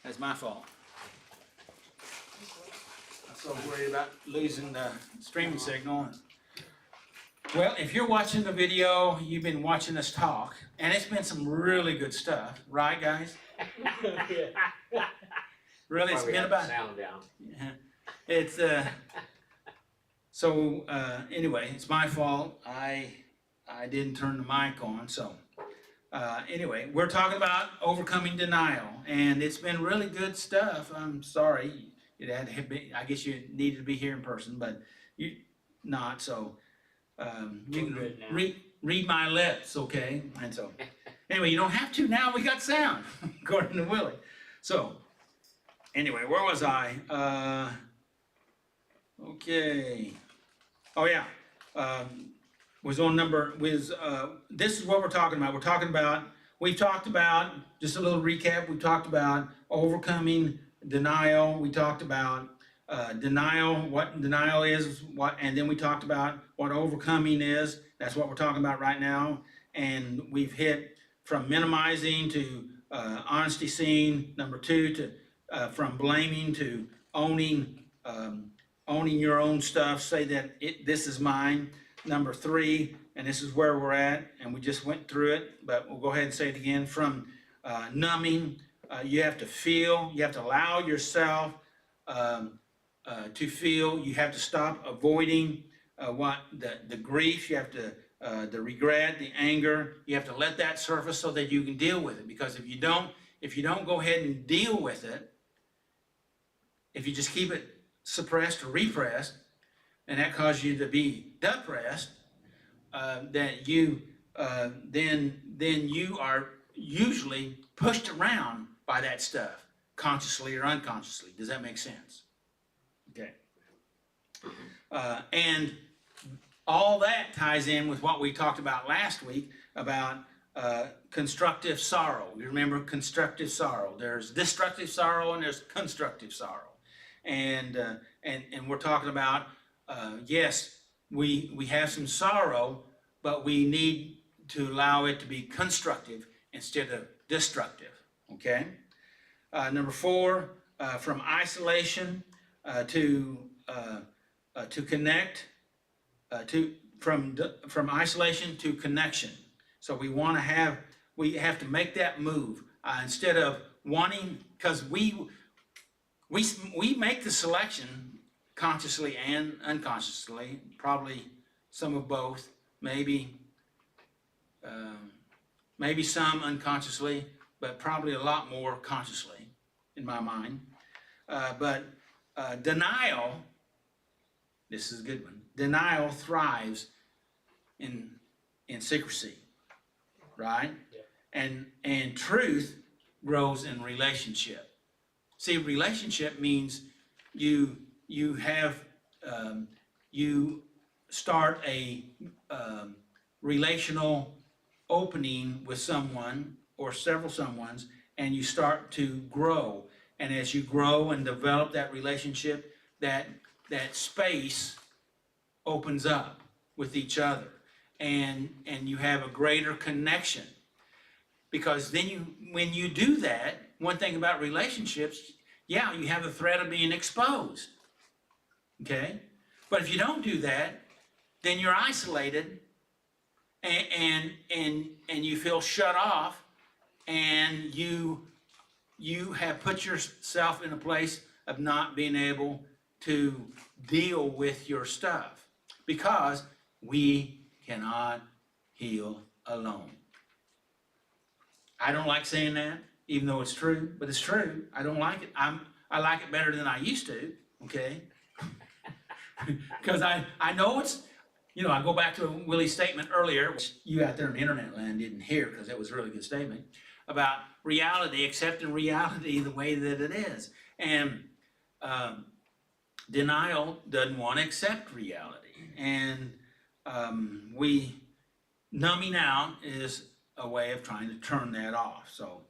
That's my fault. I'm so worried about losing the streaming signal. Well, if you're watching the video, you've been watching us talk, and it's been some really good stuff, right, guys? Really, it's Why we been have the about. sound down. Yeah. It's so anyway, it's my fault. I didn't turn the mic on. So anyway, we're talking about overcoming denial, and it's been really good stuff. I'm sorry it had to be. I guess you needed to be here in person, but you not. So you can good now. read my lips, okay? And so anyway, you don't have to now. We got sound, according to Willie. So anyway, where was I? Okay. Oh yeah. Was on number was this is what we're talking about. We've talked about just a little recap. We talked about overcoming denial. We talked about denial, what denial is, and then we talked about what overcoming is. That's what we're talking about right now. And we've hit from minimizing to honesty seeing. Number 2 to from blaming to owning. Owning your own stuff, say that this is mine. Number 3, and this is where we're at, and we just went through it, but we'll go ahead and say it again. From numbing, you have to feel, you have to allow yourself to feel. You have to stop avoiding what the grief. You have to the regret, the anger. You have to let that surface so that you can deal with it. Because if you don't go ahead and deal with it, if you just keep it suppressed or repressed, and that causes you to be depressed, that you then you are usually pushed around by that stuff, consciously or unconsciously. Does that make sense? Okay. And all that ties in with what we talked about last week about constructive sorrow. You remember constructive sorrow. There's destructive sorrow and there's constructive sorrow. And we're talking about yes, we have some sorrow, but we need to allow it to be constructive instead of destructive. Okay. Number 4, from isolation to connect, from isolation to connection. So we have to make that move instead of wanting, because we make the selection consciously and unconsciously, probably some of both, maybe some unconsciously, but probably a lot more consciously in my mind. But denial, this is a good one, denial thrives in secrecy, right? Yeah. And truth grows in relationship. See, relationship means you start a relational opening with someone or several someones, and you start to grow. And as you grow and develop that relationship, that space opens up with each other, and you have a greater connection. Because then when you do that, one thing about relationships, yeah, you have the threat of being exposed, okay? But if you don't do that, then you're isolated, and you feel shut off, and you have put yourself in a place of not being able to deal with your stuff, because we cannot heal alone. I don't like saying that, even though it's true, but it's true. I don't like it. I like it better than I used to, okay? Because I know it's, I go back to Willie's statement earlier, which you out there in internet land didn't hear because it was a really good statement, about reality, accepting reality the way that it is. And denial doesn't want to accept reality. And numbing out is a way of trying to turn that off. So,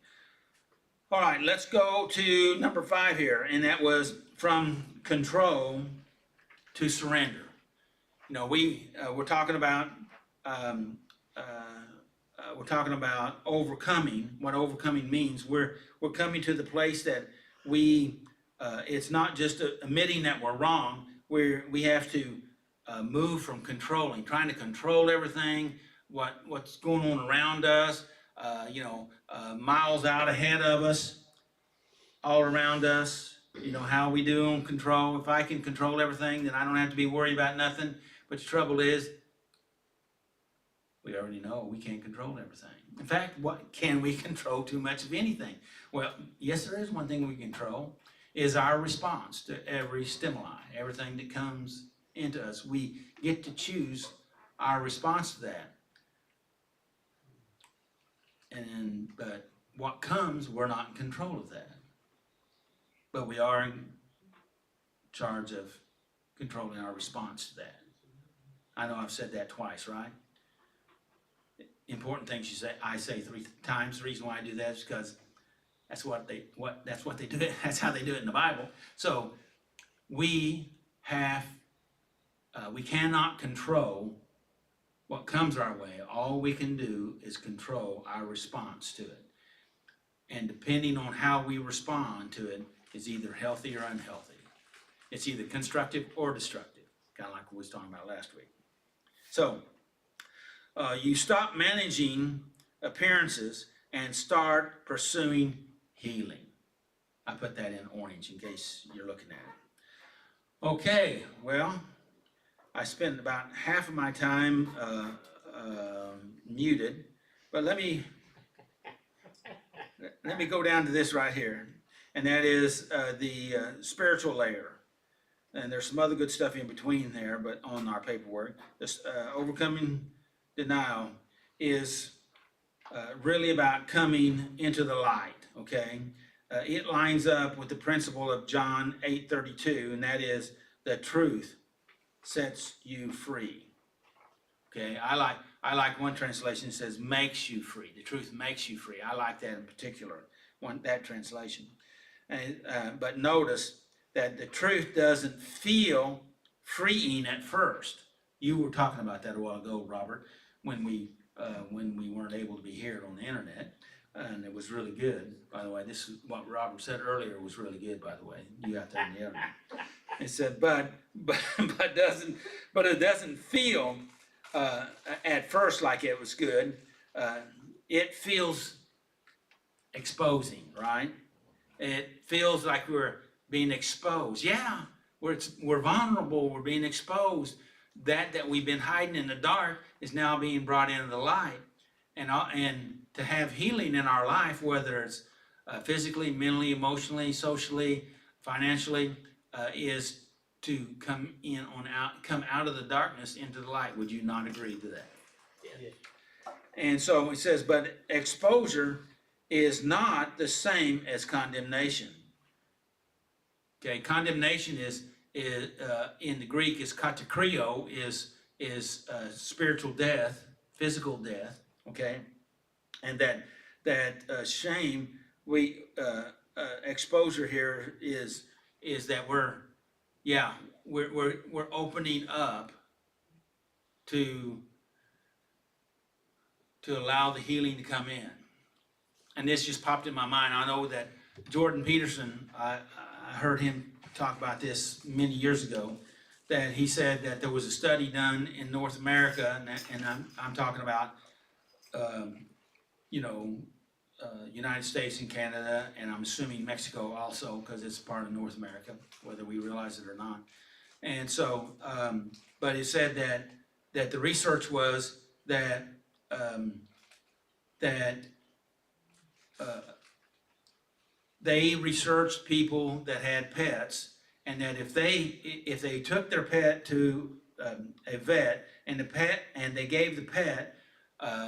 all right, let's go to number 5 here, and that was from control to surrender. We're talking about overcoming. What overcoming means, we're coming to the place that it's not just admitting that we're wrong, we have to move from trying to control everything, what's going on around us, miles out ahead of us, all around us, how we do on control. If I can control everything, then I don't have to be worried about nothing. But the trouble is, we already know we can't control everything. In fact, what can we control too much of anything? Well, yes, there is one thing we control, is our response to every stimuli, everything that comes into us. We get to choose our response to that. But what comes, we're not in control of that. But we are in charge of controlling our response to that. I know I've said that twice, right? Important things I say 3 times. The reason why I do that is because that's what they do. That's how they do it in the Bible. So we cannot control what comes our way. All we can do is control our response to it. And depending on how we respond to it is either healthy or unhealthy. It's either constructive or destructive, kind of like we was talking about last week. So you stop managing appearances and start pursuing healing. I put that in orange in case you're looking at it. Okay, well, I spent about half of my time muted, but let me go down to this right here, and that is the spiritual layer. And there's some other good stuff in between there, but on our paperwork, this overcoming denial is really about coming into the light, okay? It lines up with the principle of John 8:32, and that is the truth sets you free. Okay, I like one translation that says makes you free. The truth makes you free. I like that in particular, that translation. But notice that the truth doesn't feel freeing at first. You were talking about that a while ago, Robert, when we weren't able to be here on the internet, and it was really good. By the way, this is what Robert said earlier was really good. By the way, you got that on the internet. It said, but it doesn't feel at first like it was good. It feels exposing, right? It feels like we're being exposed. Yeah, we're vulnerable. We're being exposed. That we've been hiding in the dark is now being brought into the light, and to have healing in our life, whether it's physically, mentally, emotionally, socially, financially, is to come out of the darkness into the light. Would you not agree to that? Yeah. And so it says, but exposure is not the same as condemnation. Okay, condemnation is in the Greek is katakrio, is spiritual death, physical death. Okay, and that shame, exposure here is that we're opening up to allow the healing to come in. And this just popped in my mind. I know that Jordan Peterson, I heard him talk about this many years ago, that he said that there was a study done in North America, and I'm talking about, United States and Canada, and I'm assuming Mexico also, because it's part of North America, whether we realize it or not. And so, but it said that the research was that they researched people that had pets, and that if they took their pet to a vet, and they gave the pet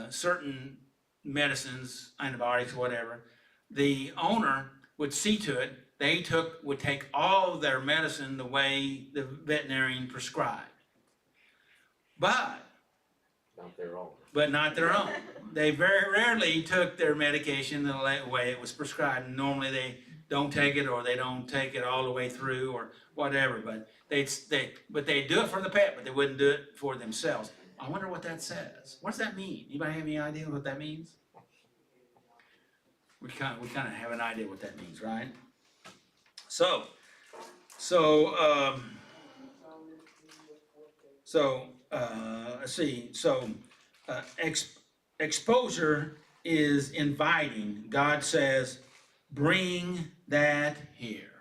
certain medicines, antibiotics, whatever, the owner would see to it would take all of their medicine the way the veterinarian prescribed. But not their own. They very rarely took their medication the way it was prescribed. Normally they don't take it, or they don't take it all the way through, or whatever. But they'd do it for the pet, but they wouldn't do it for themselves. I wonder what that says. What does that mean? Anybody have any idea what that means? We kind of have an idea what that means, right? So, so, let's see, so, exposure is inviting. God says, bring that here.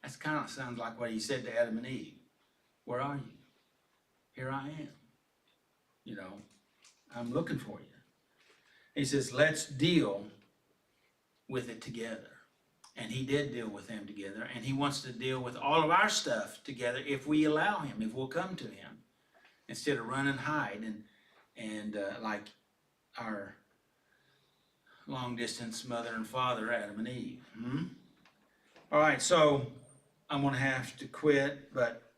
That's kind of sounds like what he said to Adam and Eve. Where are you? Here I am. You know, I'm looking for you. He says, let's deal with it together. And he did deal with them together, and he wants to deal with all of our stuff together if we allow him, if we'll come to him, instead of run and hide and like our long distance mother and father, Adam and Eve. All right, so I'm gonna have to quit, but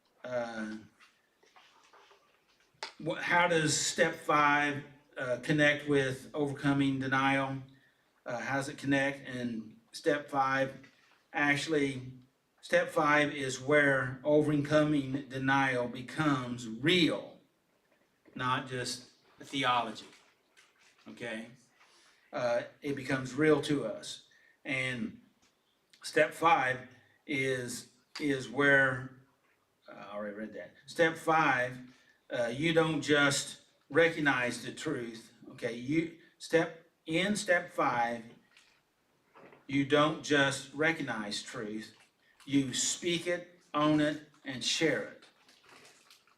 how does step 5 connect with overcoming denial? How does it connect? And step 5, actually, step 5 is where overcoming denial becomes real, not just theology. Okay? It becomes real to us. And step 5 is where I already read that. Step 5, you don't just recognize the truth. Okay, step 5, you don't just recognize truth. You speak it, own it, and share it.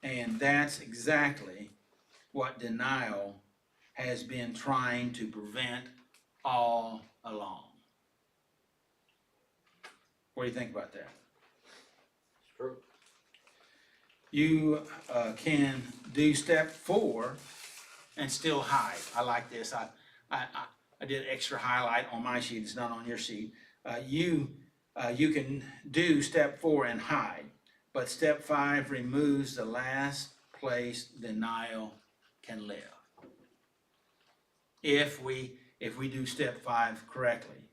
And that's exactly what denial has been trying to prevent all along. What do you think about that? It's true. You can do step 4 and still hide. I like this. I did extra highlight on my sheet. It's not on your sheet. You can do step 4 and hide, but step 5 removes the last place denial can live. If we do step 5 correctly,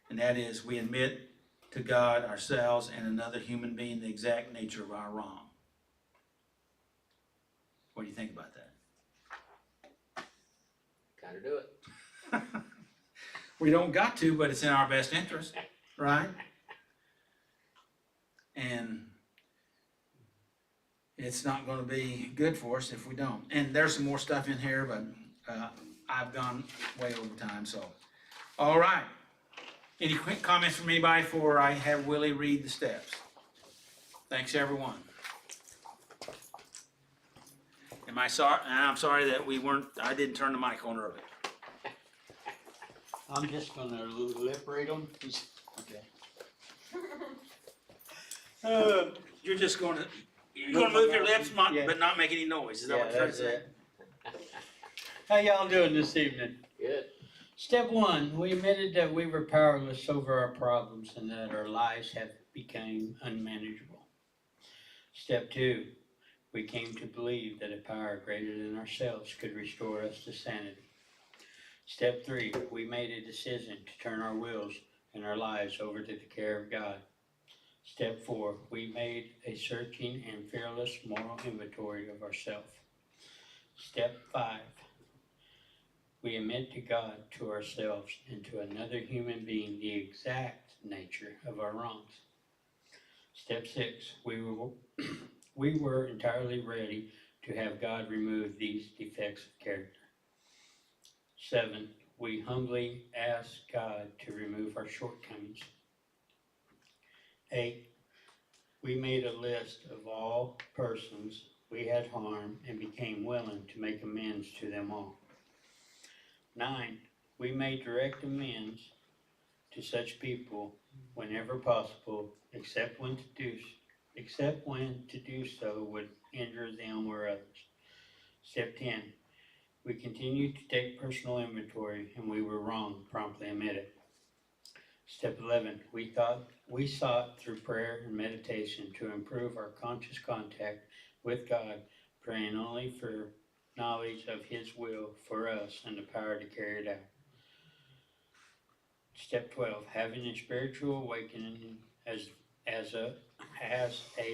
and that is we admit to God, ourselves, and another human being the exact nature of our wrong. What do you think about that? Gotta do it. We don't got to, but it's in our best interest, right? And it's not going to be good for us if we don't. And there's some more stuff in here, but I've gone way over time, so. All right. Any quick comments from anybody before I have Willie read the steps? Thanks, everyone. Am I sorry? I'm sorry that I didn't turn the mic on early. I'm just gonna lip read them. Okay. You're gonna move your lips, Yeah. but not make any noise. Is that what you're trying to say? How y'all doing this evening? Good. Step 1, we admitted that we were powerless over our problems and that our lives have become unmanageable. Step 2, we came to believe that a power greater than ourselves could restore us to sanity. Step 3, we made a decision to turn our wills and our lives over to the care of God. Step 4, we made a searching and fearless moral inventory of ourselves. Step 5, we admit to God, to ourselves, and to another human being the exact nature of our wrongs. Step 6, we were entirely ready to have God remove these defects of character. 7, we humbly asked God to remove our shortcomings. 8, we made a list of all persons we had harmed and became willing to make amends to them all. 9, we made direct amends to such people whenever possible, except when to do so would injure them or others. Step 10, we continued to take personal inventory and we were wrong, promptly admit it. Step 11, we sought through prayer and meditation to improve our conscious contact with God, praying only for knowledge of His will for us and the power to carry it out. Step 12, having a spiritual awakening as a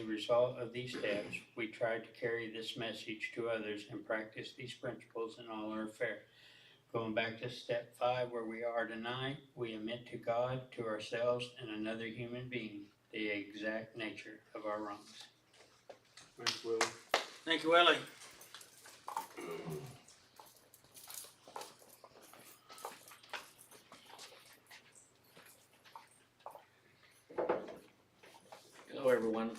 result of these steps, we tried to carry this message to others and practice these principles in all our affairs. Going back to step 5, where we are tonight, we admit to God, to ourselves, and another human being the exact nature of our wrongs. Thanks, Willie. Thank you, Willie. Hello, everyone.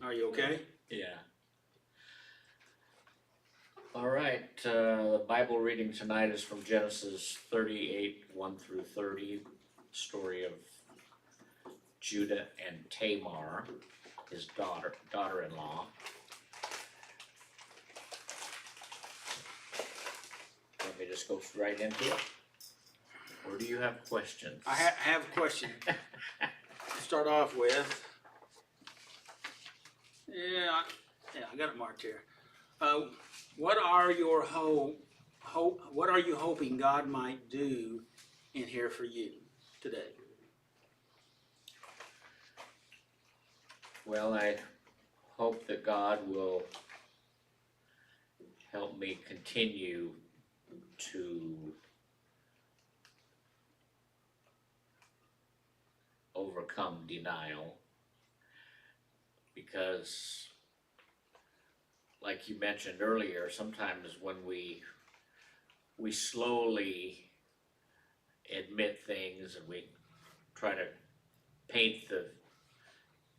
Are you okay? Yeah. All right, the Bible reading tonight is from Genesis 38, 1 through 30, story of Judah and Tamar, his daughter-in-law. Let me just go right into it. Or do you have questions? I have a question to start off with. Yeah, I got it marked here. What are your what are you hoping God might do in here for you today? Well, I hope that God will help me continue to overcome denial, because like you mentioned earlier, sometimes when we slowly admit things and we try to paint the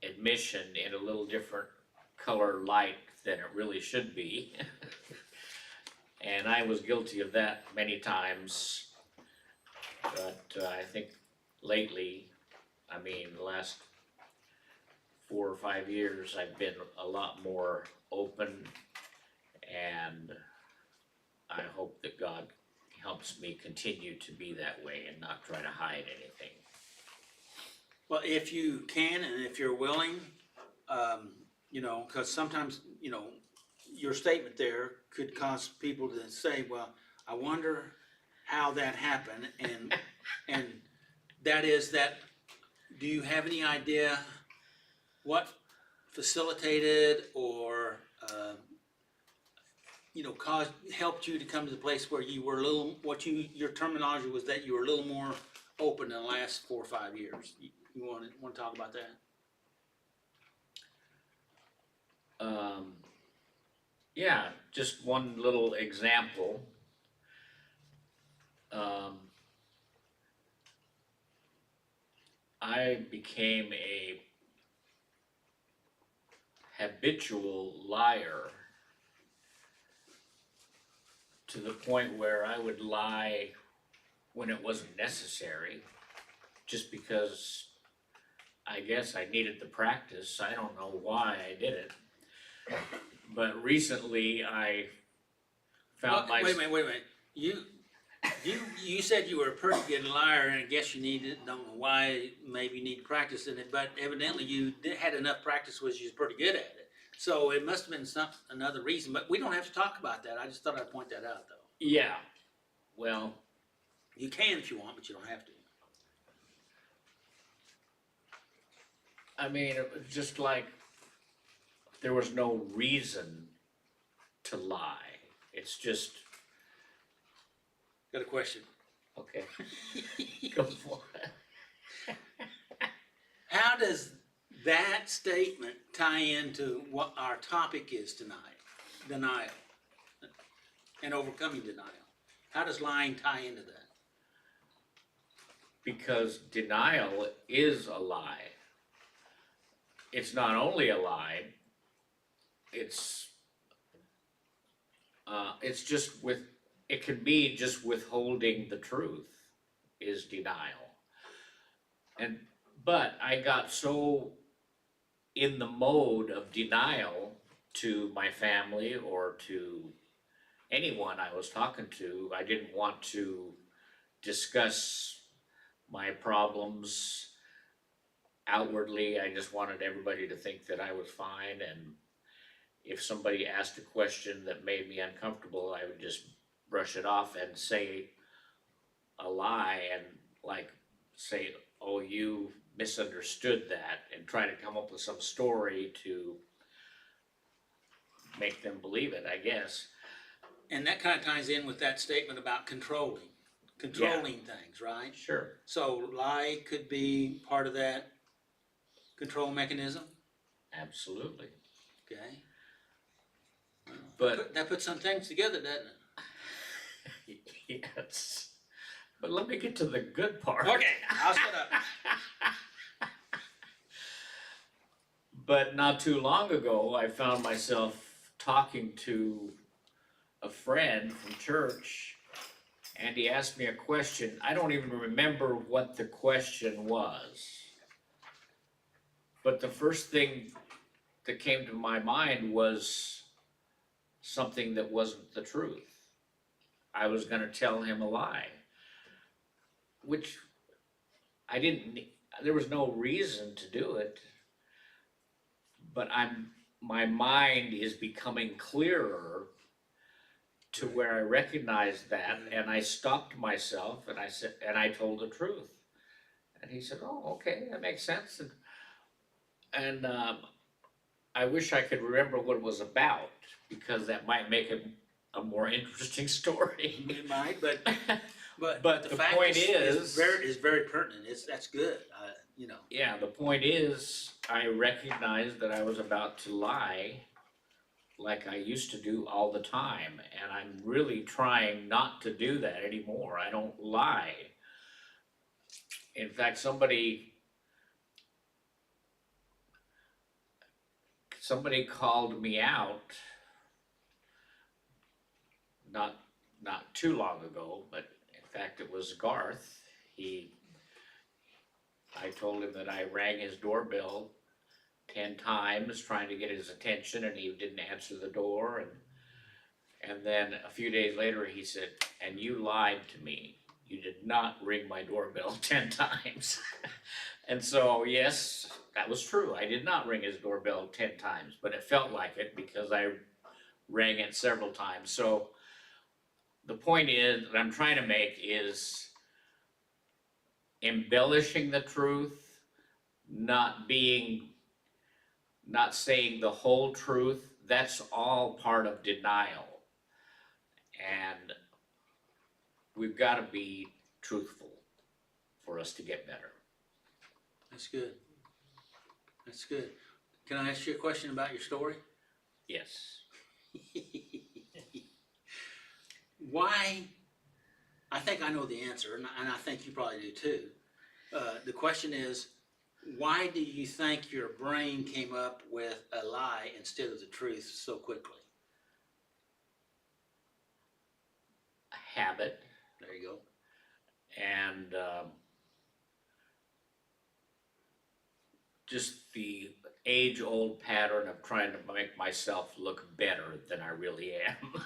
admission in a little different color light than it really should be. And I was guilty of that many times, but I think lately, I mean, the last 4 or 5 years, I've been a lot more open, and I hope that God helps me continue to be that way and not try to hide anything. Well, if you can and if you're willing, because sometimes, your statement there could cause people to say, well, I wonder how that happened, and that is that, do you have any idea what facilitated or, helped you to come to the place where you were a little, your terminology was that you were a little more open in the last 4 or 5 years? You want to talk about that? Yeah, just one little example. I became a habitual liar to the point where I would lie when it wasn't necessary, just because I guess I needed the practice. I don't know why I did it. But recently I found Wait a minute. You said you were a pretty good liar, and I guess you don't know why, maybe you need to practice in it, but evidently you had enough practice, was you was pretty good at it. So it must have been another reason, but we don't have to talk about that. I just thought I'd point that out, though. Yeah, well, You can if you want, but you don't have to. I mean, it was just like there was no reason to lie. It's just, Got a question. okay, go for it. How does that statement tie into what our topic is tonight? Denial and overcoming denial. How does lying tie into that? Because denial is a lie. It's not only a lie, it's just it can be just withholding the truth is denial. But I got so in the mode of denial to my family or to anyone I was talking to, I didn't want to discuss my problems outwardly. I just wanted everybody to think that I was fine, and if somebody asked a question that made me uncomfortable, I would just brush it off and say a lie and say, oh, you misunderstood that and trying to come up with some story to make them believe it, I guess. And that kind of ties in with that statement about controlling things, right? Sure. So lie could be part of that control mechanism, Absolutely. okay? But That puts some things together, doesn't it? yes. But let me get to the good part. Okay, I'll shut up. But not too long ago, I found myself talking to a friend from church, and he asked me a question. I don't even remember what the question was. But the first thing that came to my mind was something that wasn't the truth. I was gonna tell him a lie, which I didn't, there was no reason to do it. But my mind is becoming clearer to where I recognized that, and I stopped myself and I said, and I told the truth. And he said, "Oh, okay, that makes sense." And I wish I could remember what it was about, because that might make it a more interesting story. It might, but But the the fact point is very pertinent. That's good. You know. Yeah, the point is, I recognized that I was about to lie like I used to do all the time, and I'm really trying not to do that anymore. I don't lie. In fact, somebody called me out not too long ago, but in fact it was Garth. I told him that I rang his doorbell 10 times trying to get his attention, and he didn't answer the door, and then a few days later he said, "And you lied to me. You did not ring my doorbell 10 times." And so, yes, that was true. I did not ring his doorbell 10 times, but it felt like it because I rang it several times. So the point is that I'm trying to make is embellishing the truth, not saying the whole truth. That's all part of denial. And we've got to be truthful for us to get better. That's good. That's good. Can I ask you a question about your story? Yes. Why? I think I know the answer, and I think you probably do too. The question is, why do you think your brain came up with a lie instead of the truth so quickly? A habit. There you go. And just the age-old pattern of trying to make myself look better than I really am.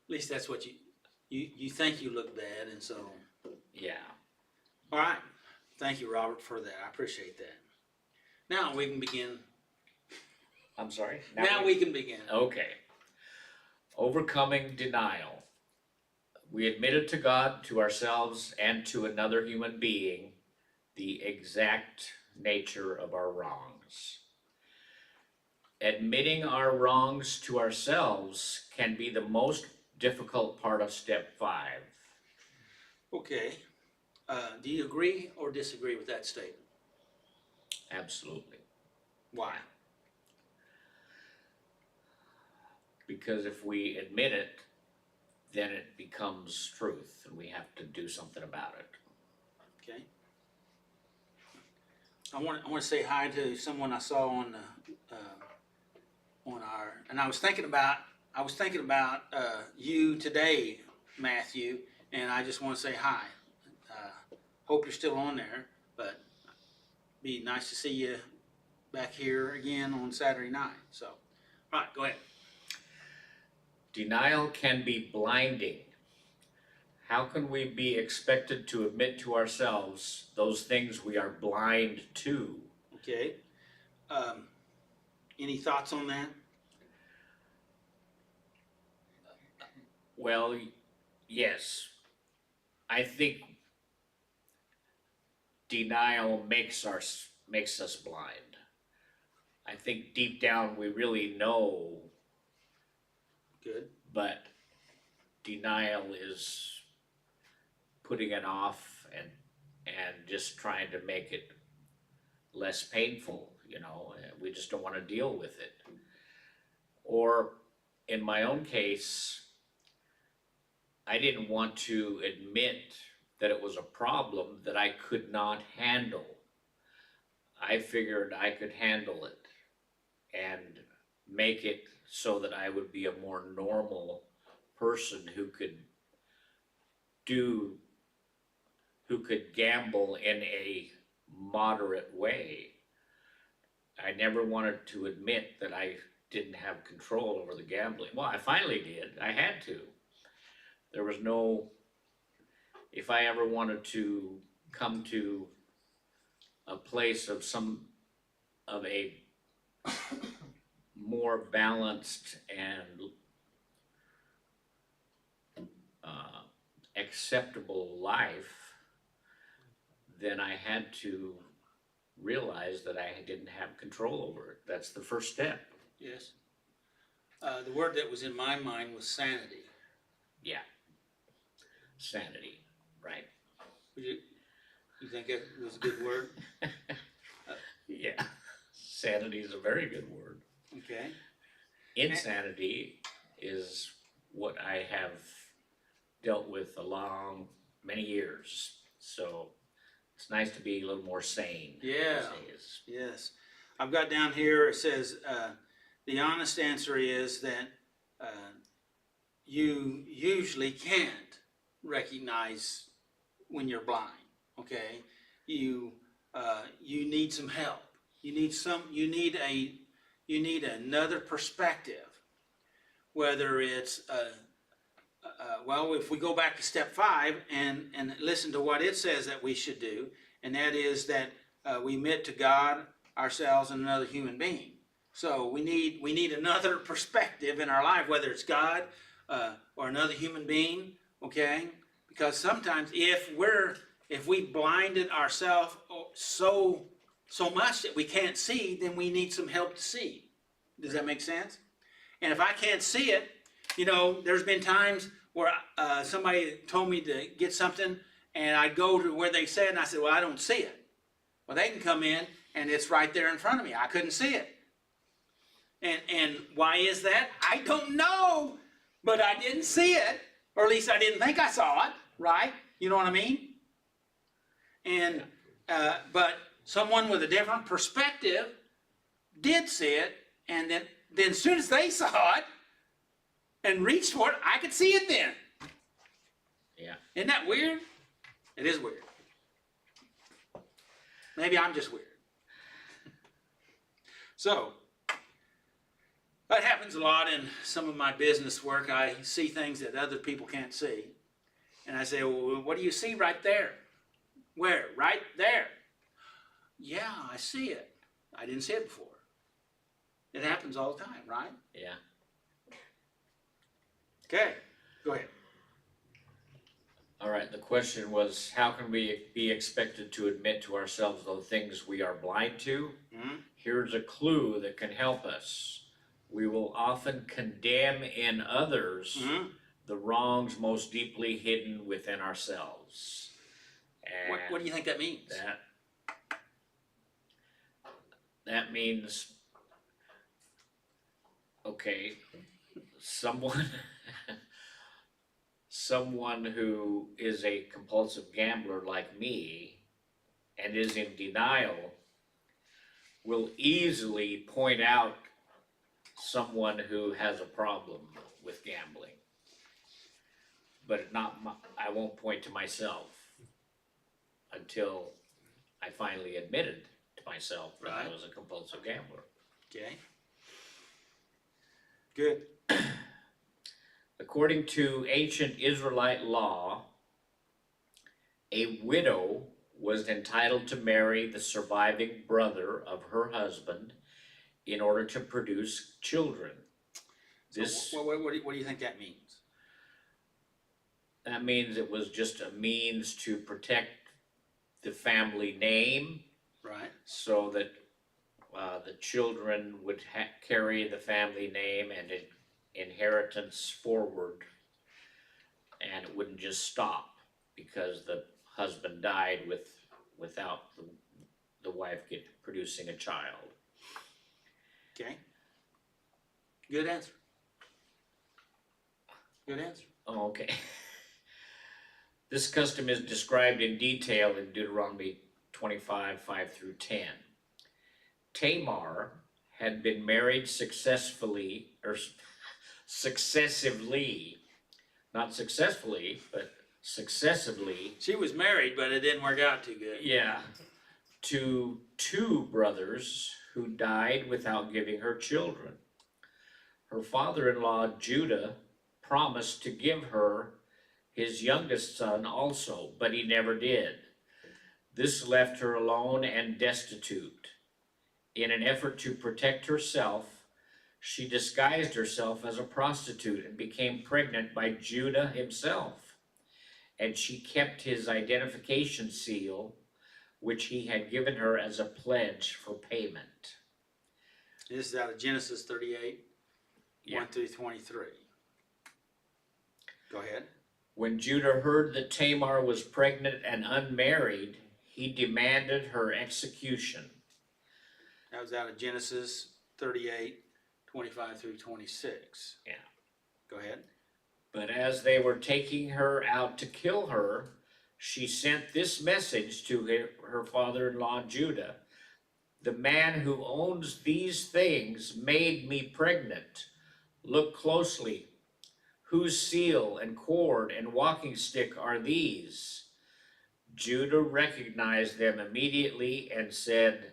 At least that's what you think you look bad, and so. Yeah. All right. Thank you, Robert, for that. I appreciate that. Now we can begin. I'm sorry? Now we can begin. Okay. Overcoming denial. We admitted to God, to ourselves, and to another human being the exact nature of our wrongs. Admitting our wrongs to ourselves can be the most difficult part of step 5. Okay. Do you agree or disagree with that statement? Absolutely. Why? Because if we admit it, then it becomes truth, and we have to do something about it. Okay. I want to say hi to someone I saw on our, and I was thinking about you today, Matthew, and I just want to say hi. Hope you're still on there, but be nice to see you back here again on Saturday night. So, all right, go ahead. Denial can be blinding. How can we be expected to admit to ourselves those things we are blind to? Okay. Any thoughts on that? Well, yes. I think denial makes us blind. I think deep down we really know, Good. but denial is putting it off and just trying to make it less painful, you know, we just don't wanna deal with it. Or in my own case, I didn't want to admit that it was a problem that I could not handle. I figured I could handle it and make it so that I would be a more normal person who could gamble in a moderate way. I never wanted to admit that I didn't have control over the gambling. Well, I finally did. I had to. There was no, if I ever wanted to come to a place of a more balanced and acceptable life, then I had to realize that I didn't have control over it. That's the first step. Yes. The word that was in my mind was sanity. Yeah. Sanity, right? You think it was a good word? Yeah. Sanity is a very good word. Okay. Insanity is what I have dealt with along many years. So it's nice to be a little more sane. Yeah. these days. Yes. I've got down here, it says, the honest answer is that you usually can't recognize when you're blind, okay? You need some help. You need another perspective. Whether it's, well, if we go back to step 5 and listen to what it says that we should do, and that is that we admit to God, ourselves, and another human being. So we need another perspective in our life, whether it's God or another human being, okay? Because sometimes if we blinded ourselves so much that we can't see, then we need some help to see. Does that make sense? And if I can't see it, you know, there's been times where somebody told me to get something, and I'd go to where they said, and I said, well, I don't see it. Well, they can come in, and it's right there in front of me. I couldn't see it. And why is that? I don't know, but I didn't see it, or at least I didn't think I saw it, right? You know what I mean? And but someone with a different perspective did see it, and then as soon as they saw it and reached for it, I could see it then. Yeah. Isn't that weird? It is weird. Maybe I'm just weird. So, that happens a lot in some of my business work. I see things that other people can't see. And I say, well, what do you see right there? Where? Right there. Yeah, I see it. I didn't see it before. It happens all the time, right? Yeah. Okay, go ahead. All right, the question was, how can we be expected to admit to ourselves the things we are blind to? Mhm. Here's a clue that can help us. We will often condemn in others Mhm. the wrongs most deeply hidden within ourselves. And What do you think that means? that means, okay, someone who is a compulsive gambler like me and is in denial will easily point out someone who has a problem with gambling. But I won't point to myself until I finally admitted to myself that I Right. was a compulsive gambler. Okay. Good. According to ancient Israelite law, a widow was entitled to marry the surviving brother of her husband in order to produce children. This, So what do you think that means? That means it was just a means to protect the family name Right, so that the children would carry the family name and inheritance forward. And it wouldn't just stop because the husband died without the wife producing a child. okay. Good answer. Good answer. Oh, okay. This custom is described in detail in Deuteronomy 25, 5 through 10. Tamar had been married successively, not successfully, but successively, She was married, but it didn't work out too good. yeah, to 2 brothers who died without giving her children. Her father-in-law Judah promised to give her his youngest son also, but he never did. This left her alone and destitute. In an effort to protect herself, she disguised herself as a prostitute and became pregnant by Judah himself. And she kept his identification seal, which he had given her as a pledge for payment. This is out of Genesis 38, Yeah. 1 through 23. Go ahead. When Judah heard that Tamar was pregnant and unmarried, he demanded her execution. That was out of Genesis 38, 25 through 26. Yeah. Go ahead. But as they were taking her out to kill her, she sent this message to her father-in-law Judah. The man who owns these things made me pregnant. Look closely. Whose seal and cord and walking stick are these? Judah recognized them immediately and said,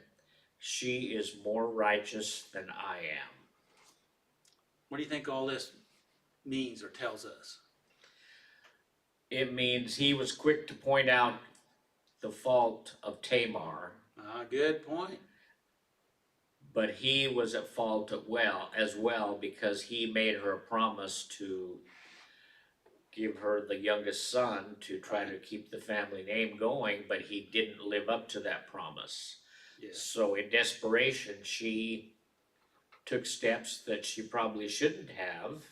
she is more righteous than I am. What do you think all this means or tells us? It means he was quick to point out the fault of Tamar, Good point. but he was at fault as well because he made her a promise to give her the youngest son to try to keep the family name going, but he didn't live up to that promise. Yes. So in desperation, she took steps that she probably shouldn't have,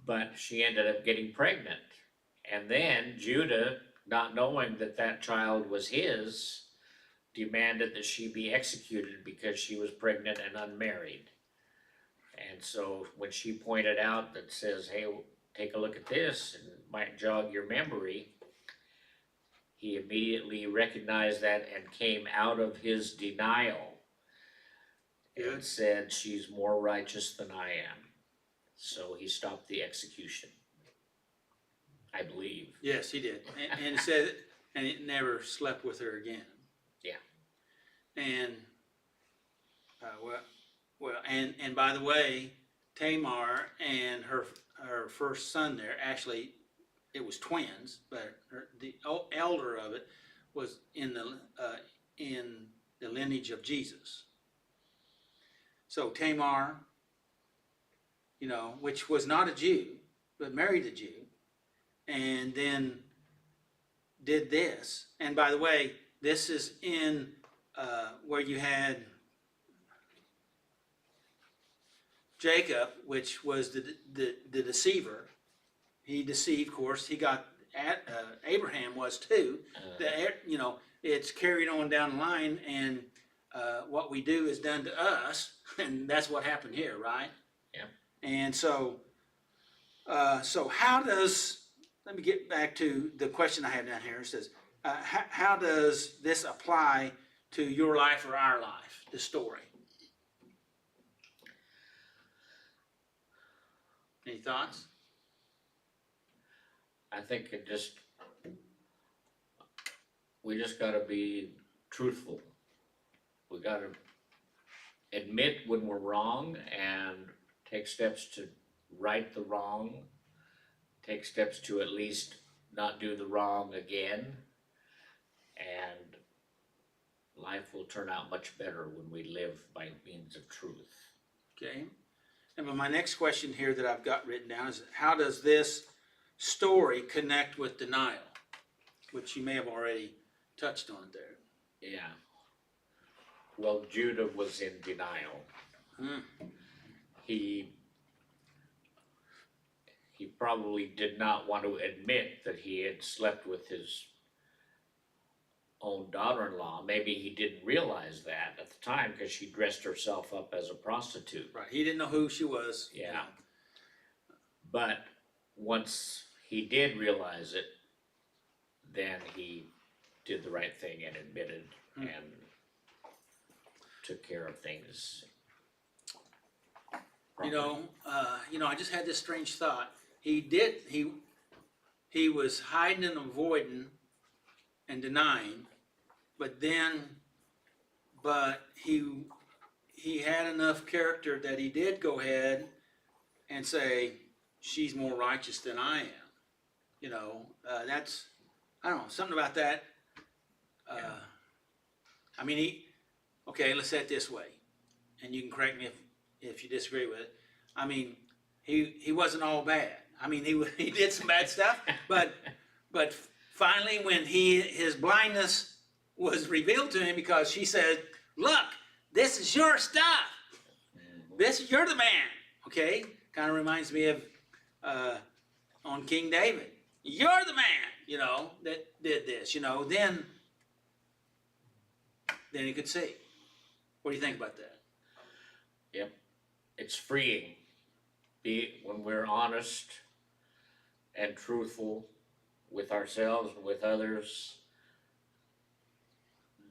but she ended up getting pregnant. And then Judah, not knowing that that child was his, demanded that she be executed because she was pregnant and unmarried. And so when she pointed out that says, hey, take a look at this, and it might jog your memory, he immediately recognized that and came out of his denial and said, she's more righteous than I am. So he stopped the execution, I believe. Yes, he did. And it said, and it never slept with her again. Yeah. And, and by the way, Tamar and her first son there, actually, it was twins, but the elder of it was in the lineage of Jesus. So Tamar, which was not a Jew, but married a Jew, and then did this. And by the way, this is in where you had Jacob, which was the deceiver. He deceived, of course. He got Abraham was too. It's carried on down the line, and what we do is done to us, and that's what happened here, right? Yeah. And so how does? Let me get back to the question I have down here. It says, how does this apply to your life or our life? The story. Any thoughts? I think we just gotta be truthful. We gotta admit when we're wrong and take steps to right the wrong, take steps to at least not do the wrong again, and life will turn out much better when we live by means of truth. Okay. And my next question here that I've got written down is, how does this story connect with denial? Which you may have already touched on there. Yeah. Well, Judah was in denial. Hmm. He probably did not want to admit that he had slept with his own daughter-in-law. Maybe he didn't realize that at the time because she dressed herself up as a prostitute. Right, he didn't know who she was. Yeah. But once he did realize it, then he did the right thing and admitted and took care of things. You know, I just had this strange thought. He was hiding and avoiding and denying, but he had enough character that he did go ahead and say, she's more righteous than I am. You know, that's, I don't know, something about that. I mean, okay, let's say it this way, and you can correct me if you disagree with it. I mean, he wasn't all bad. I mean, he did some bad stuff, but finally when his blindness was revealed to him because she said, look, this is your stuff. You're the man, okay? Kind of reminds me of on King David. You're the man, you know, that did this, you know. Then he could see. What do you think about that? Yep. It's freeing. When we're honest and truthful with ourselves and with others,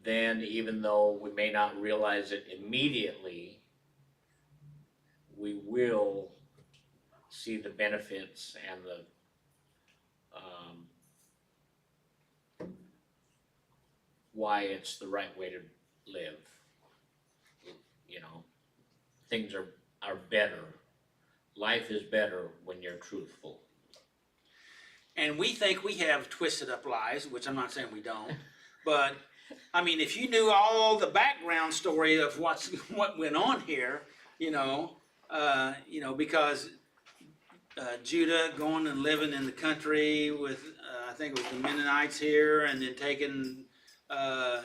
then even though we may not realize it immediately, we will see the benefits and the why it's the right way to live. You know, things are better. Life is better when you're truthful. And we think we have twisted up lives, which I'm not saying we don't, but I mean, if you knew all the background story of what went on here, because Judah going and living in the country with, I think it was the Mennonites here, and then taking, a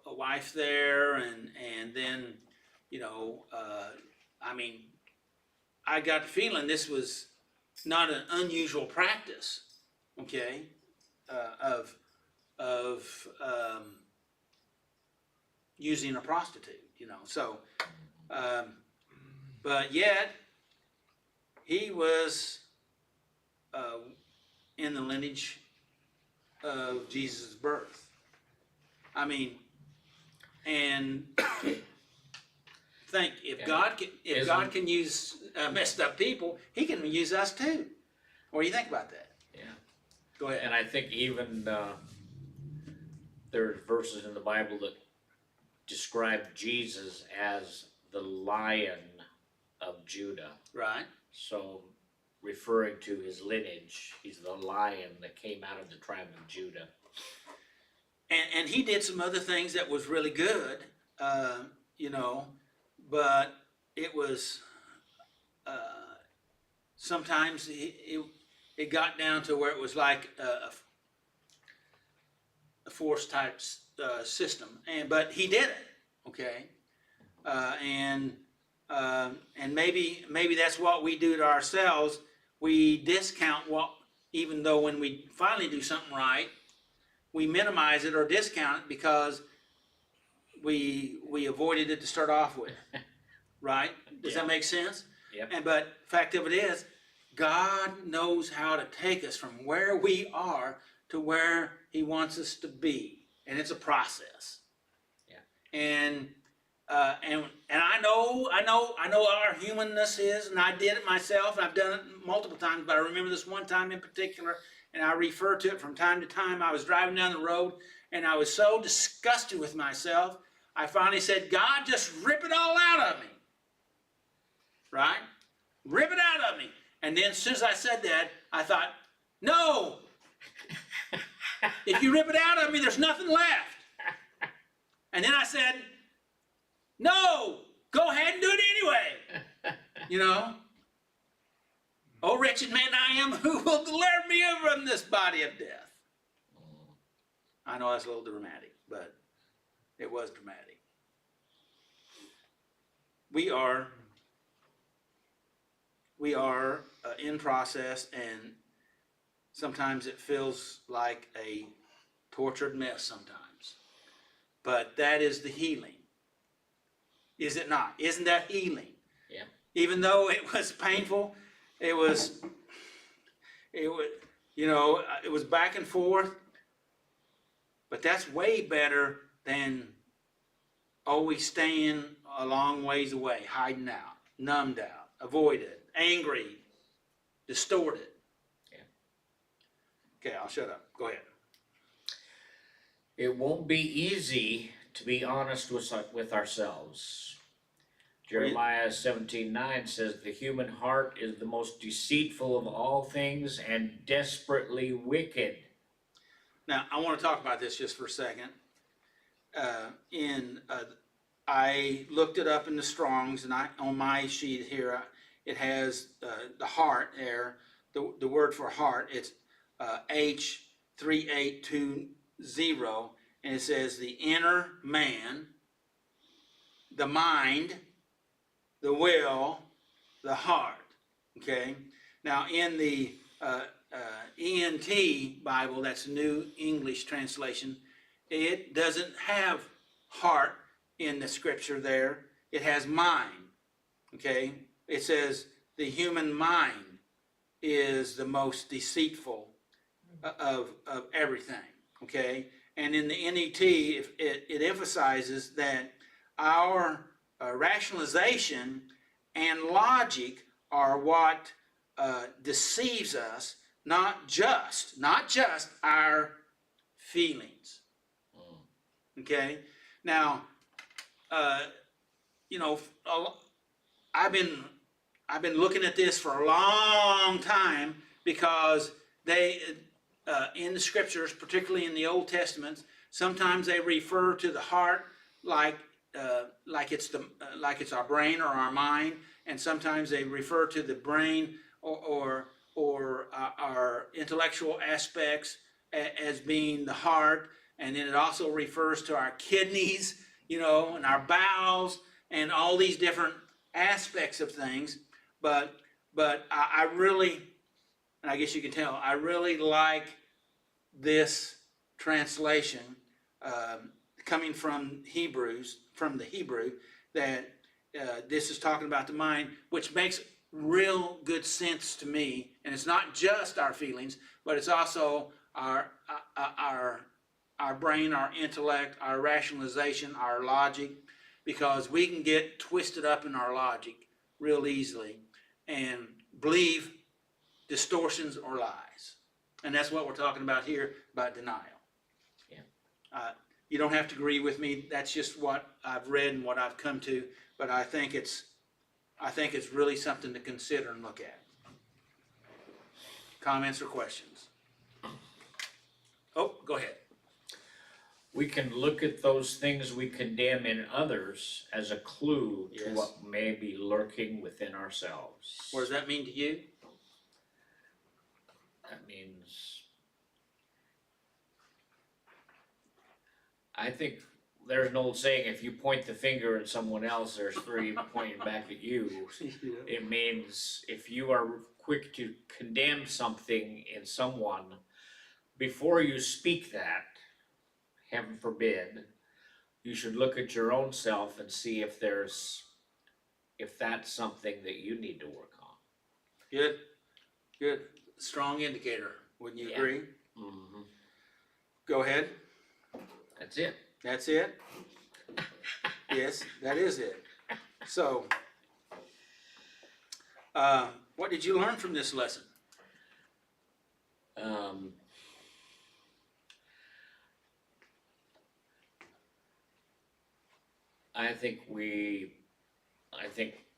wife there, and then, I mean, I got the feeling this was not an unusual practice, okay, of using a prostitute, so, but yet, he was in the lineage of Jesus' birth. I mean, and think if God can use messed up people, he can use us too. What do you think about that? Yeah. Go ahead. And I think even there's verses in the Bible that describe Jesus as the Lion of Judah. Right. So referring to his lineage, he's the lion that came out of the tribe of Judah. And he did some other things that was really good, but it was sometimes it got down to where it was like a force type system, but he did it, okay, and maybe that's what we do to ourselves. We discount even though when we finally do something right, we minimize it or discount it because we avoided it to start off with, right? Does that make sense? Yep. But fact of it is, God knows how to take us from where we are to where He wants us to be, and it's a process. Yeah. And I know our humanness is, and I did it myself, and I've done it multiple times, but I remember this one time in particular, and I refer to it from time to time. I was driving down the road, and I was so disgusted with myself, I finally said, God, just rip it all out of me. Right? Rip it out of me. And then as soon as I said that, I thought, no. If you rip it out of me, there's nothing left. And then I said, no, go ahead and do it anyway. Oh, wretched man I am, who will deliver me from this body of death? I know that's a little dramatic, but it was dramatic. We are in process, and sometimes it feels like a tortured mess sometimes. But that is the healing. Is it not? Isn't that healing? Yeah. Even though it was painful, it was, you know, it was back and forth. But that's way better than always staying a long ways away, hiding out, numbed out, avoided, angry, distorted. Yeah. Okay, I'll shut up. Go ahead. It won't be easy to be honest with ourselves. Jeremiah 17:9 says, the human heart is the most deceitful of all things and desperately wicked. Now, I want to talk about this just for a second. I looked it up in the Strongs, and on my sheet here, it has the heart there, the word for heart, it's H3820, and it says the inner man, the mind, the will, the heart, okay? Now, in the ENT Bible, that's the New English Translation, it doesn't have heart in the scripture there. It has mind, okay? It says the human mind is the most deceitful of everything, okay? And in the NET, it emphasizes that our rationalization and logic are what deceives us, not just our feelings. Okay? Now, you know, I've been looking at this for a long time because they, in the scriptures, particularly in the Old Testament, sometimes they refer to the heart like it's our brain or our mind, and sometimes they refer to the brain or our intellectual aspects as being the heart, and then it also refers to our kidneys, you know, and our bowels, and all these different aspects of things. But I really, and I guess you can tell, I really like this translation coming from the Hebrew, that this is talking about the mind, which makes real good sense to me. And it's not just our feelings, but it's also our brain, our intellect, our rationalization, our logic, because we can get twisted up in our logic real easily and believe distortions or lies. And that's what we're talking about here, about denial. Yeah. You don't have to agree with me. That's just what I've read and what I've come to. But I think it's really something to consider and look at. Comments or questions? Oh, go ahead. We can look at those things we condemn in others as a clue to Yes. what may be lurking within ourselves. What does that mean to you? That means, I think there's an old saying, if you point the finger at someone else, there's three pointing back at you. It means if you are quick to condemn something in someone, before you speak that, heaven forbid, you should look at your own self and see if that's something that you need to work on. Good. Strong indicator. Wouldn't you Yeah. agree? Mm-hmm. Go ahead. That's it. That's it? Yes, that is it. So, what did you learn from this lesson? I think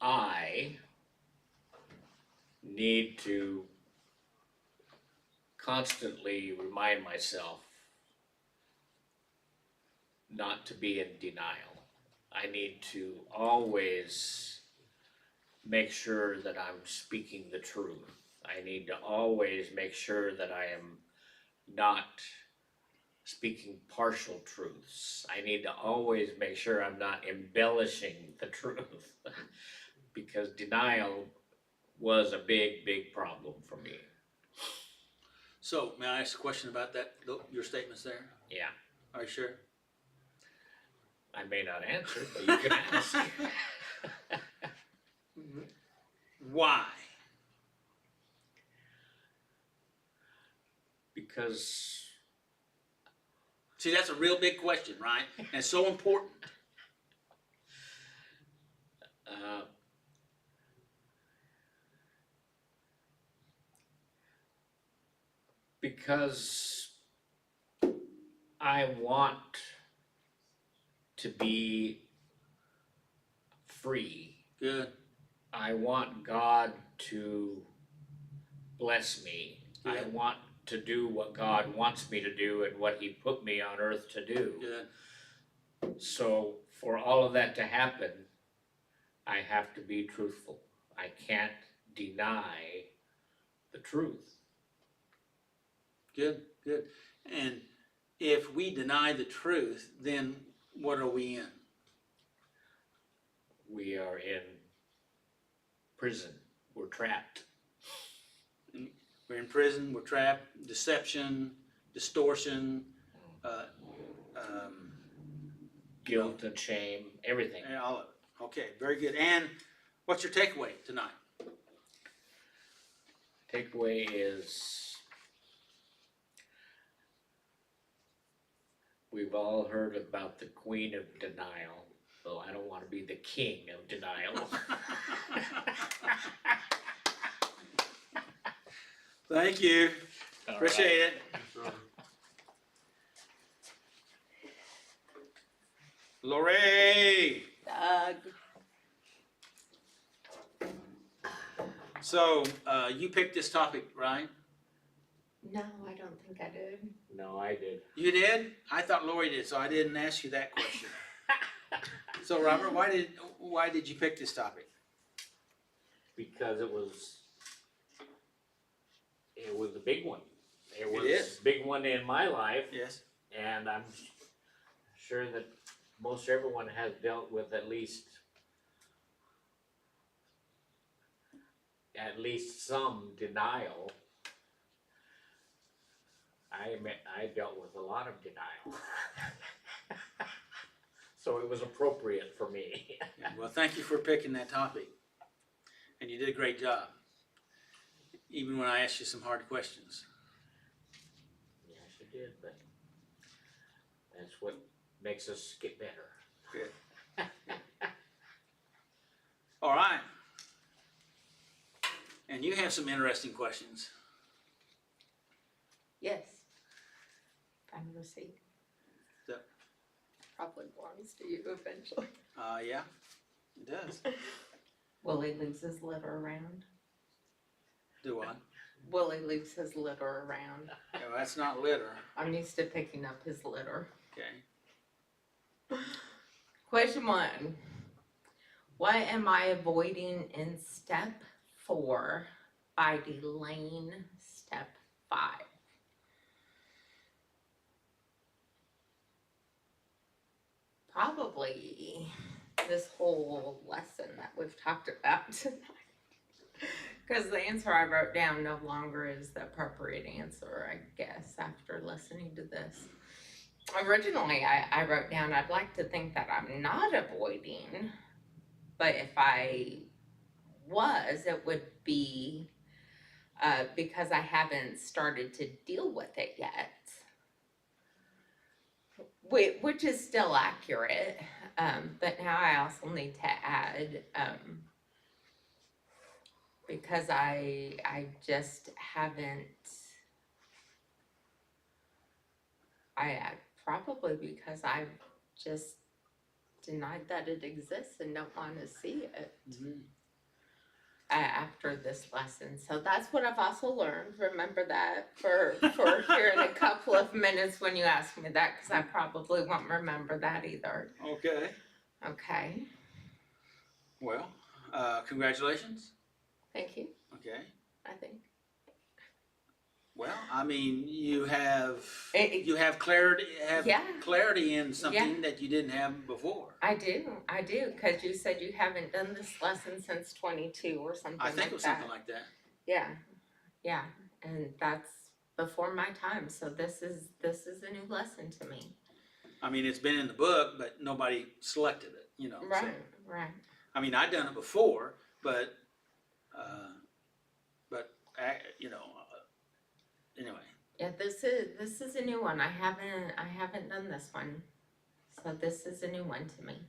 I need to constantly remind myself not to be in denial. I need to always make sure that I'm speaking the truth I need to always make sure that I am not speaking partial truths. I need to always make sure I'm not embellishing the truth. Because denial was a big, big problem for me. So, may I ask a question about that, your statements there? Yeah, Are you sure? I may not answer, but you can ask. Why? Because See, that's a real big question, right? And it's so important. because I want to be free. Good. I want God to bless me. I Yeah. want to do what God wants me to do and what He put me on earth to do. Good. So for all of that to happen, I have to be truthful. I can't deny the truth. Good. Good. And if we deny the truth, then what are we in? We are in prison. We're trapped. We're in prison, we're trapped, deception, distortion, Guilt and shame, everything. and all of it. Okay, very good. And what's your takeaway tonight? Takeaway is we've all heard about the queen of denial, so I don't want to be the king of denial. Thank you. All Appreciate it. So, Lori. Doug. So, you picked this topic, right? No, I don't think I did. No, I did. You did? I thought Lori did, so I didn't ask you that question. So, Robert, why did you pick this topic? Because it was a big one. It was is. a big one in my life, Yes. and I'm sure that most everyone has dealt with at least some denial. I dealt with a lot of denial. So it was appropriate for me. Well, thank you for picking that topic. And you did a great job. Even when I asked you some hard questions. Yes, you did, but that's what makes us get better. Good. All right. And you have some interesting questions. Yes. Find the receipt. So- Probably belongs to you eventually. Yeah, it does. Willie leaves his litter around. Do what? Willie leaves his litter around. Yeah, well, that's not litter. I'm used to picking up his litter. Okay. Question 1. What am I avoiding in step 4 by delaying step 5? Probably this whole lesson that we've talked about tonight. Because the answer I wrote down no longer is the appropriate answer, I guess, after listening to this. Originally, I wrote down, I'd like to think that I'm not avoiding, but if I was, it would be because I haven't started to deal with it yet. Which is still accurate, but now I also need to add, because I just haven't, probably because I've just denied that it exists and don't want to see it after this lesson. So that's what I've also learned. Remember that for here in a couple of minutes when you ask me that, because I probably won't remember that either. Okay. Okay, Well, congratulations. thank you, Okay. I think. Well, I mean, you have It- clarity, Yeah. clarity in something that you didn't have before. I do, cause you said you haven't done this lesson since 22 or something I like that. think it was something like that. Yeah, and that's before my time, so this is a new lesson to me. I mean, it's been in the book, but nobody selected it, you know. so- Right. I mean, I'd done it before, but, you know, anyway. Yeah, this is a new one. I haven't done this one. So this is a new one to me.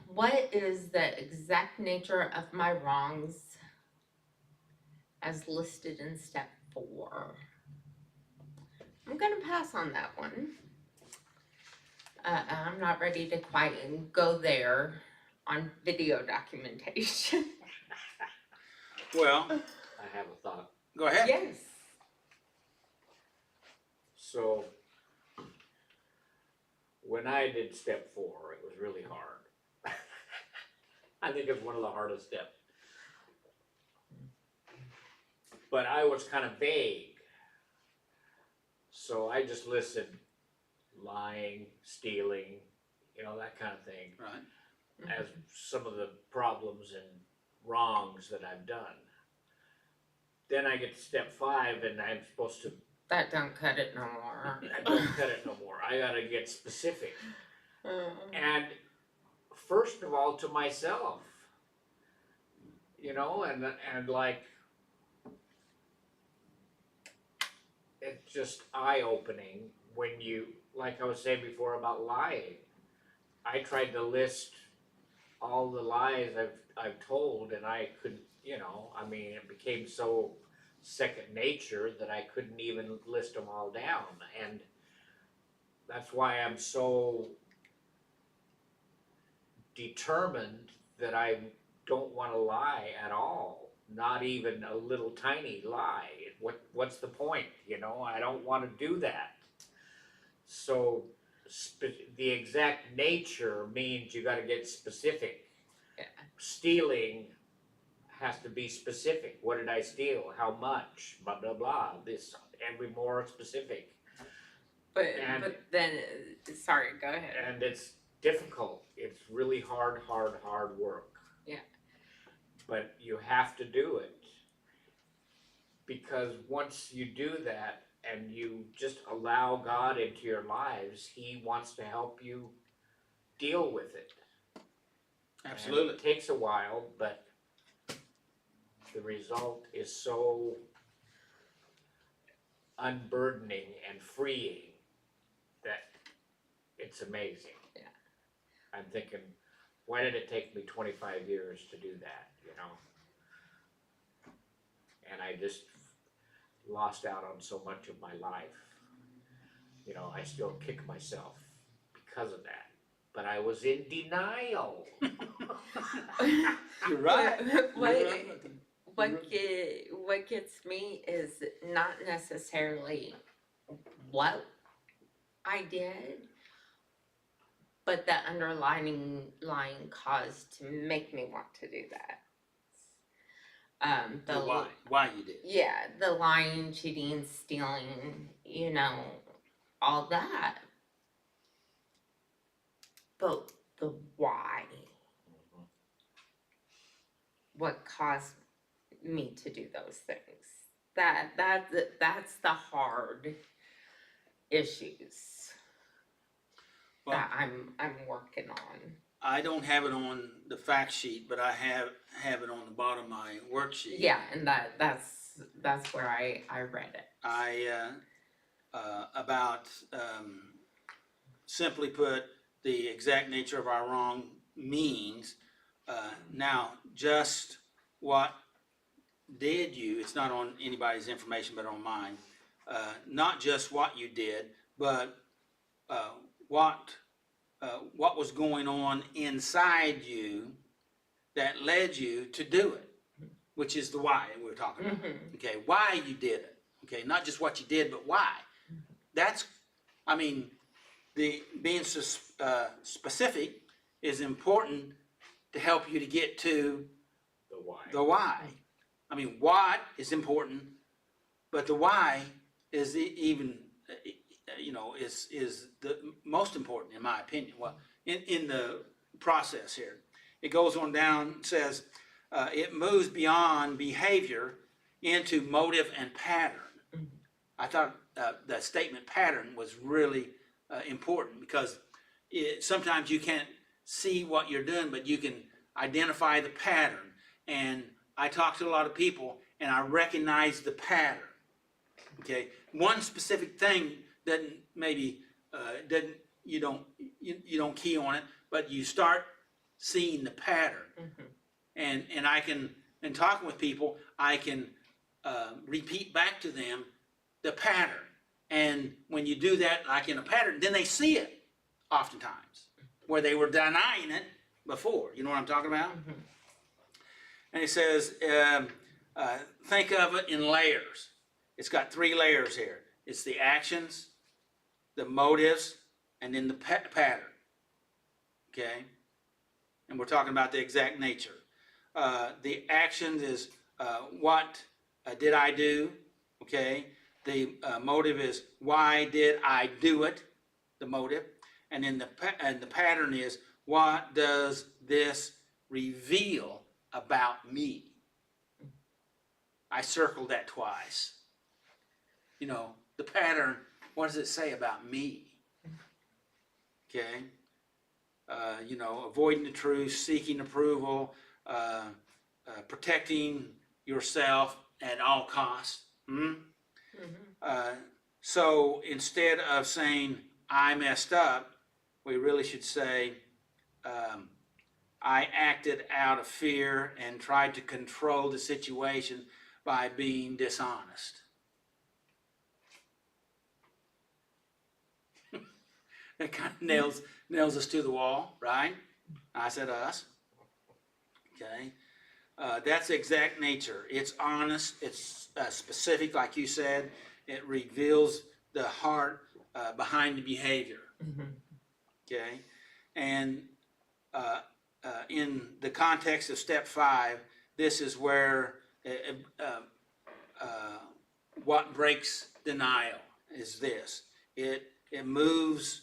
What is the exact nature of my wrongs as listed in step 4? I'm gonna pass on that one. I'm not ready to quite go there on video documentation. Well, I have a thought. go ahead. Yes. So, when I did step 4, it was really hard. I think it's one of the hardest steps. But I was kind of vague. So I just listed lying, stealing, you know, that kind of thing, Right. as some of the problems and wrongs that I've done. Then I get to step 5 and I'm supposed to, That don't cut it no more. I don't cut it no more. I gotta get specific. Uh, And first of all, to myself, you know, and like, it's just eye-opening when you, like I was saying before about lying. I tried to list all the lies I've told, and I couldn't, you know, I mean, it became so second nature that I couldn't even list them all down, and that's why I'm so determined that I don't want to lie at all, not even a little tiny lie. What's the point, you know? I don't want to do that. So the exact nature means you got to get specific. Yeah. Stealing has to be specific. What did I steal? How much? Blah blah blah. This and be more specific. but And- then, sorry, go ahead. And it's difficult. It's really hard work. Yeah. But you have to do it. Because once you do that and you just allow God into your lives, He wants to help you deal with it. And Absolutely. it takes a while, but the result is so unburdening and freeing that it's amazing. Yeah. I'm thinking, why did it take me 25 years to do that, you know? And I just lost out on so much of my life. You know, I still kick myself because of that. But I was in denial. You're right. What gets me is not necessarily what I did, but the underlying cause to make me want to do that. The why you did. Yeah, the lying, cheating, stealing, you know, all that. But the why, what caused me to do those things? That's the hard issues Well, that I'm working on. I don't have it on the fact sheet, but I have it on the bottom of my worksheet. Yeah, and that's where I read it. About simply put, the exact nature of our wrong means. Now, just what did you? It's not on anybody's information, but on mine. Not just what you did, but what was going on inside you that led you to do it, which is the why we're talking about. Mhm. Okay, why you did it. Okay, not just what you did, but why. That's, I mean, the being specific is important to help you to get to The why. the why. I mean, what is important, But the why is even, is the most important, in my opinion. Well, in the process here, it goes on down, says, it moves beyond behavior into motive and pattern. I thought the statement pattern was really important because sometimes you can't see what you're doing, but you can identify the pattern. And I talk to a lot of people and I recognize the pattern. Okay, one specific thing doesn't maybe you don't key on it, but you start seeing the pattern. And I can, in talking with people, I can repeat back to them the pattern. And when you do that, like in a pattern, then they see it oftentimes, where they were denying it before. You know what I'm talking about? And it says, think of it in layers. It's got 3 layers here. It's the actions, the motives, and then the pattern. Okay? And we're talking about the exact nature. The actions is what did I do? Okay? The motive is why did I do it? The motive. And then the pattern is what does this reveal about me? I circled that twice. You know, the pattern, what does it say about me? Okay? Avoiding the truth, seeking approval, protecting yourself at all costs. So instead of saying, I messed up, we really should say, I acted out of fear and tried to control the situation by being dishonest. That kind of nails us to the wall, right? I said us. Okay. That's the exact nature. It's honest. It's specific, like you said. It reveals the heart behind the behavior. Okay. And in the context of step 5, this is where what breaks denial is this. It removes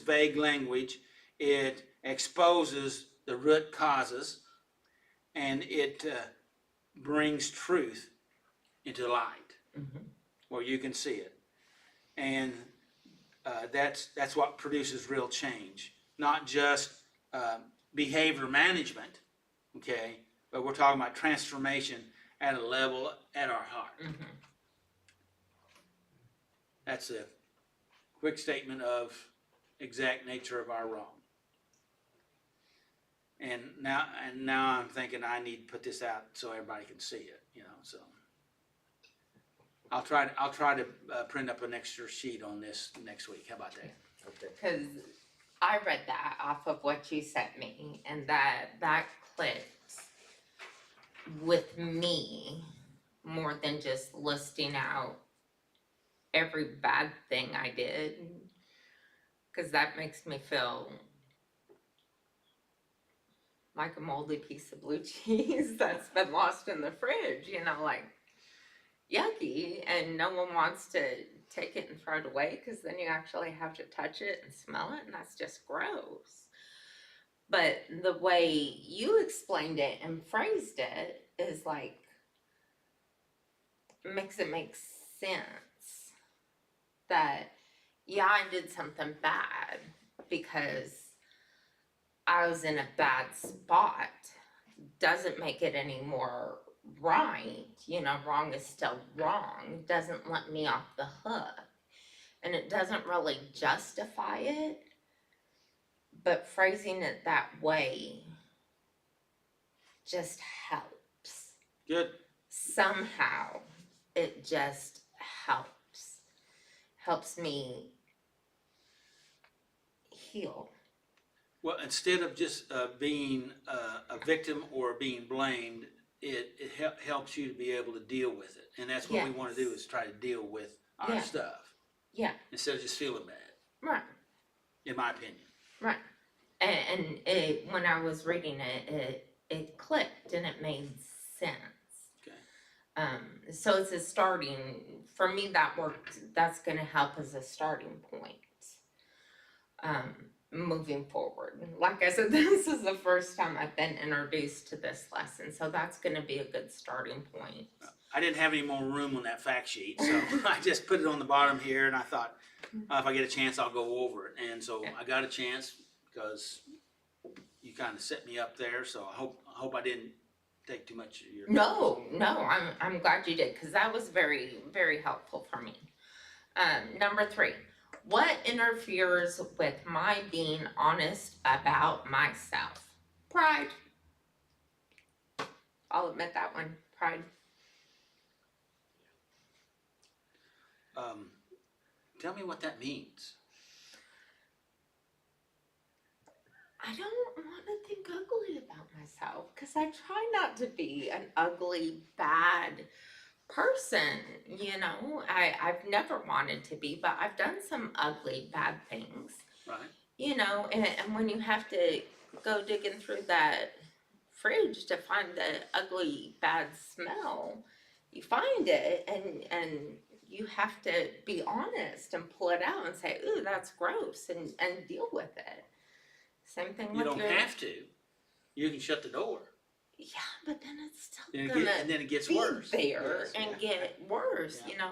vague language. It exposes the root causes, and it brings truth into light where you can see it. And that's what produces real change, not just behavior management, okay, but we're talking about transformation at a level at our heart. That's a quick statement of exact nature of our wrong. And now I'm thinking I need to put this out so everybody can see it, so. I'll try to print up an extra sheet on this next week. How about that? Okay. Cause I read that off of what you sent me and that clicked with me more than just listing out every bad thing I did. Cause that makes me feel like a moldy piece of blue cheese that's been lost in the fridge, like yucky, and no one wants to take it and throw it away because then you actually have to touch it and smell it, and that's just gross. But the way you explained it and phrased it is like makes it make sense that I did something bad because I was in a bad spot doesn't make it any more right. Wrong is still wrong. Doesn't let me off the hook. And it doesn't really justify it, but phrasing it that way just helps. Good. Somehow it just helps me heal. Well, instead of just being a victim or being blamed, it helps you to be able to deal with it. And that's what we want to do, is try to deal with our Yeah. stuff. Yeah. Instead of just feeling bad, Right. in my opinion. Right. And when I was reading it, it clicked and it made sense. Okay. So it's a starting, for me, that worked, that's gonna help as a starting point. Moving forward, like I said, this is the first time I've been introduced to this lesson, so that's gonna be a good starting point. I didn't have any more room on that fact sheet, so I just put it on the bottom here, and I thought, if I get a chance, I'll go over it. And so Yeah. I got a chance because you kind of set me up there. So I hope I didn't take too much of your. No, I'm glad you did, cause that was very, very helpful for me. Number 3, what interferes with my being honest about myself? Pride. I'll admit that one, pride. Tell me what that means. I don't want to think ugly about myself because I try not to be an ugly, bad person. You know, I've never wanted to be, but I've done some ugly, bad things. Right. You know, and when you have to go digging through that fridge to find the ugly, bad smell, you find it and you have to be honest and pull it out and say, ooh, that's gross, and deal with it. Same thing You with don't your, have to. You can shut the door. yeah, but then it's still And, gonna and then it gets be worse. there Yes, and yeah. get worse, Yeah. you know?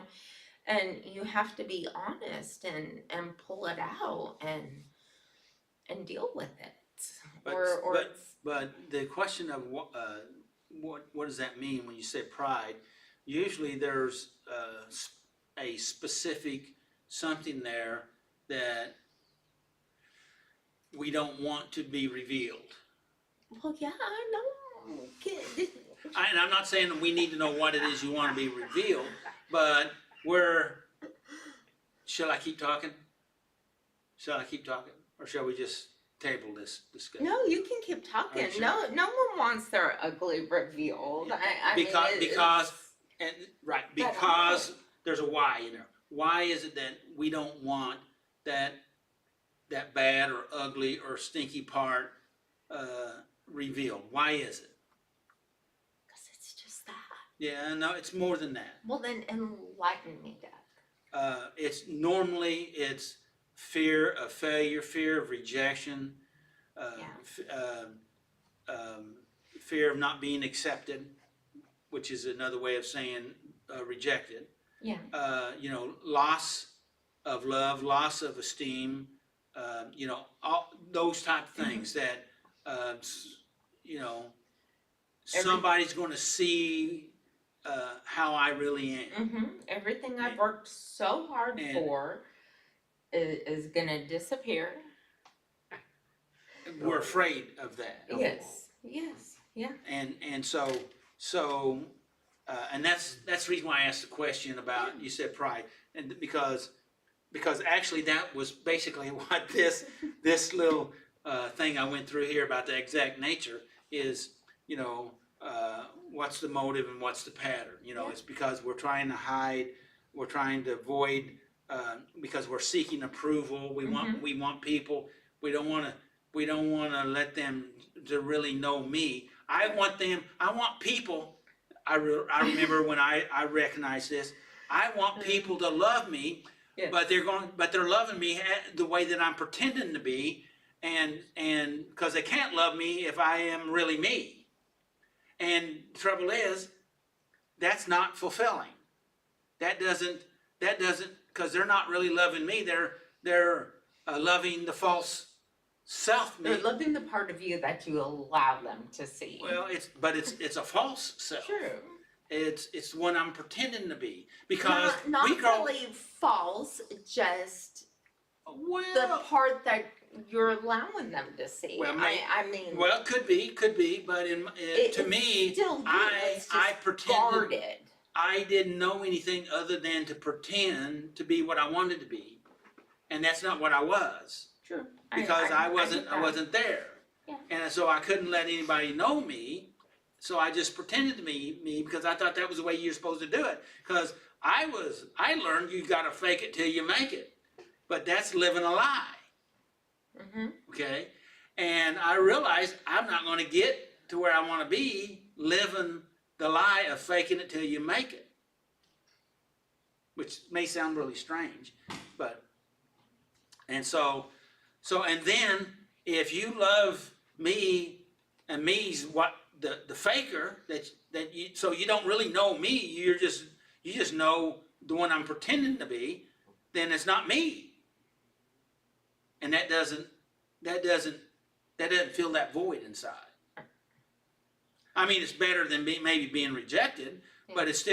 And you have to be honest and pull it out and deal with it. But- Or it's, But the question of what does that mean when you say pride? Usually there's a specific something there that we don't want to be revealed. well, yeah, I know. And I'm not saying that we need to know what it is you want to be revealed, but shall I keep talking? Shall I keep talking? Or shall we just table this discussion? No, you can keep talking. Alright, sure. No one wants their ugly revealed. I mean, Because But because there's a why in there. Why is it that we don't want that bad or ugly or stinky part revealed? Why is it? because it's just that. Yeah, no, it's more than that. Well, then enlighten me, Dad. It's fear of failure, fear of rejection, fear of not being accepted, which is another way of saying rejected. Yeah. Loss of love, loss of esteem, all those type of things that, somebody's going to see how I really am. Everything I've worked so hard And- for is gonna disappear. We're afraid of that. Yes. Yeah. And so, and that's the reason why I asked the question about, you said pride, and because actually that was basically what this little thing I went through here about the exact nature is, what's the motive and what's the pattern? Yeah. It's because we're trying to hide, we're trying to avoid, because we're seeking approval. We want people. We don't want to let them to really know me. I want people. I remember when I recognized this. I want people to love me, Yes. but they're loving me the way that I'm pretending to be, and because they can't love me if I am really me. And the trouble is, that's not fulfilling. That doesn't, because they're not really loving me. They're loving the false self me. They're loving the part of you that you allow them to see. Well, it's a false self. True. It's one I'm pretending to be, because Not we grow. really false, just the Well, part that you're allowing them to see. Well, I mean, well, could be, but to it's me, still you, it's I just pretended. guarded. I didn't know anything other than to pretend to be what I wanted to be, and that's not what I was, True. because I get that. wasn't there. Yeah. And so I couldn't let anybody know me, so I just pretended to be me because I thought that was the way you're supposed to do it. Because I learned you gotta fake it till you make it, but that's living a lie. Mhm. Okay, and I realized I'm not going to get to where I wanna be, living the lie of faking it till you make it. Which may sound really strange, but, and and then if you love me and me's what, the faker that you, so you don't really know me, you just know the one I'm pretending to be, then it's not me. And that doesn't fill that void inside. I mean, it's better than maybe being rejected, but it's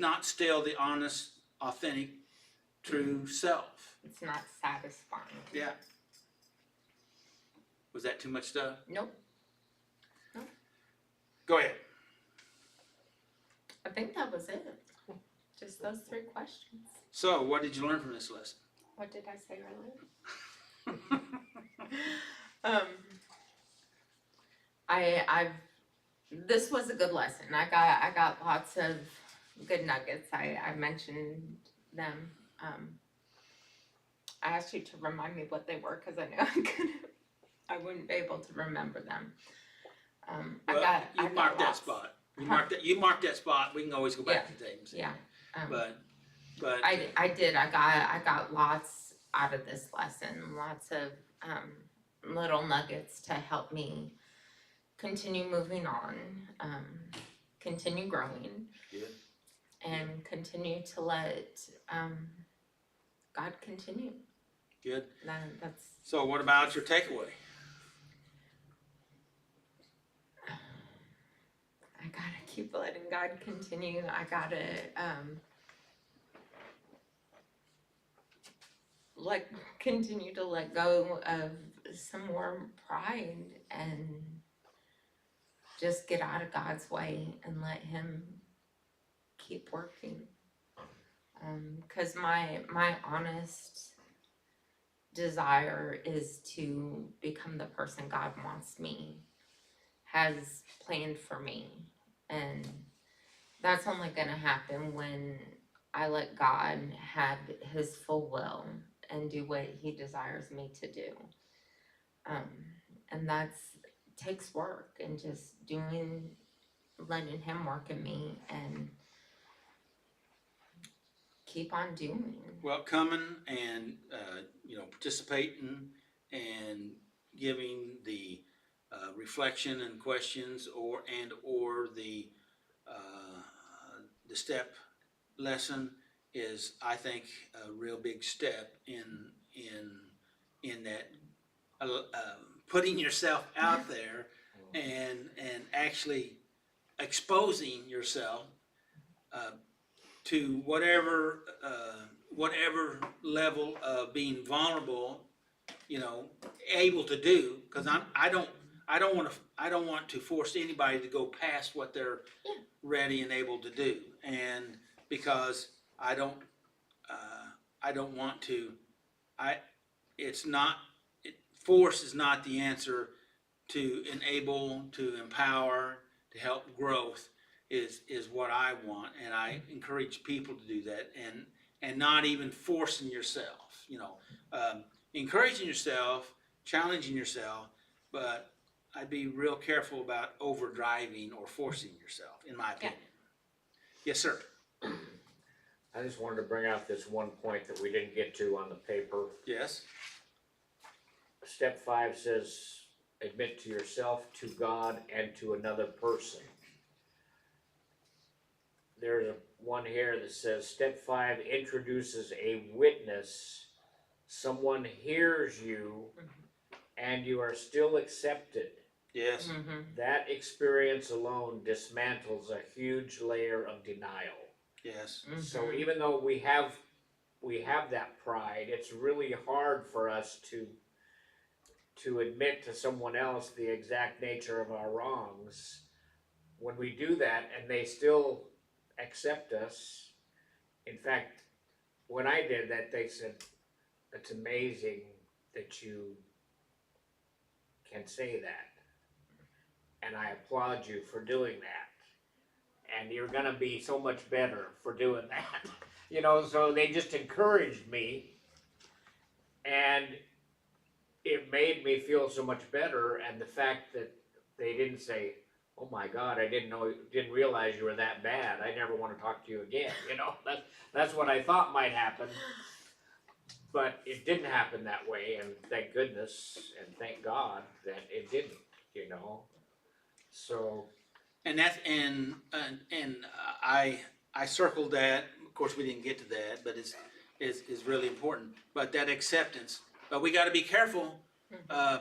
not still the honest, authentic, true self. It's not satisfying. Yeah. Was that too much stuff? Nope. Go ahead. I think that was it. Just those 3 questions. So, what did you learn from this lesson? What did I say earlier? This was a good lesson. I got lots of good nuggets. I mentioned them. I asked you to remind me what they were because I knew I wouldn't be able to remember them. Well, you marked that lots. spot. You marked that spot. We can always go back to tape and see. Yeah. But I did. I got lots out of this lesson. Lots of little nuggets to help me continue moving on, continue growing, Good. and continue to let God continue. Good. That's So, what about your takeaway? I gotta keep letting God continue. I gotta continue to let go of some more pride and just get out of God's way and let Him keep working. 'Cause my honest desire is to become the person God wants me, has planned for me. And that's only gonna happen when I let God have His full will and do what He desires me to do. And takes work, and just letting Him work in me and keep on doing. Well, coming and participating and giving the reflection and questions or the step lesson is, I think, a real big step in that putting yourself out there and actually exposing yourself to whatever level of being vulnerable, able to do. Because I don't want to force anybody to go past what they're ready and able to do, and because I don't want to. Force is not the answer to enable, to empower, to help growth. Is what I want, and I encourage people to do that, and not even forcing yourself. Encouraging yourself, challenging yourself, but I'd be real careful about overdriving or forcing yourself, in my opinion. Yes, sir. I just wanted to bring out this one point that we didn't get to on the paper. Yes. Step 5 says, admit to yourself, to God, and to another person. There's one here that says, step 5 introduces a witness. Someone hears you, and you are still accepted. Yes. Mm-hmm. That experience alone dismantles a huge layer of denial. Yes. So even though we have that pride, it's really hard for us to admit to someone else the exact nature of our wrongs. When we do that and they still accept us, in fact, when I did that, they said, it's amazing that you can say that, and I applaud you for doing that, and you're gonna be so much better for doing that. So they just encouraged me, and it made me feel so much better. And the fact that they didn't say, oh my God, I didn't realize you were that bad, I never wanna talk to you again, you know, that's what I thought might happen. But it didn't happen that way, and thank goodness, and thank God that it didn't, you know? So, And that's, and I circled that, of course, we didn't get to that, but it's really important. But that acceptance, but we gotta be careful,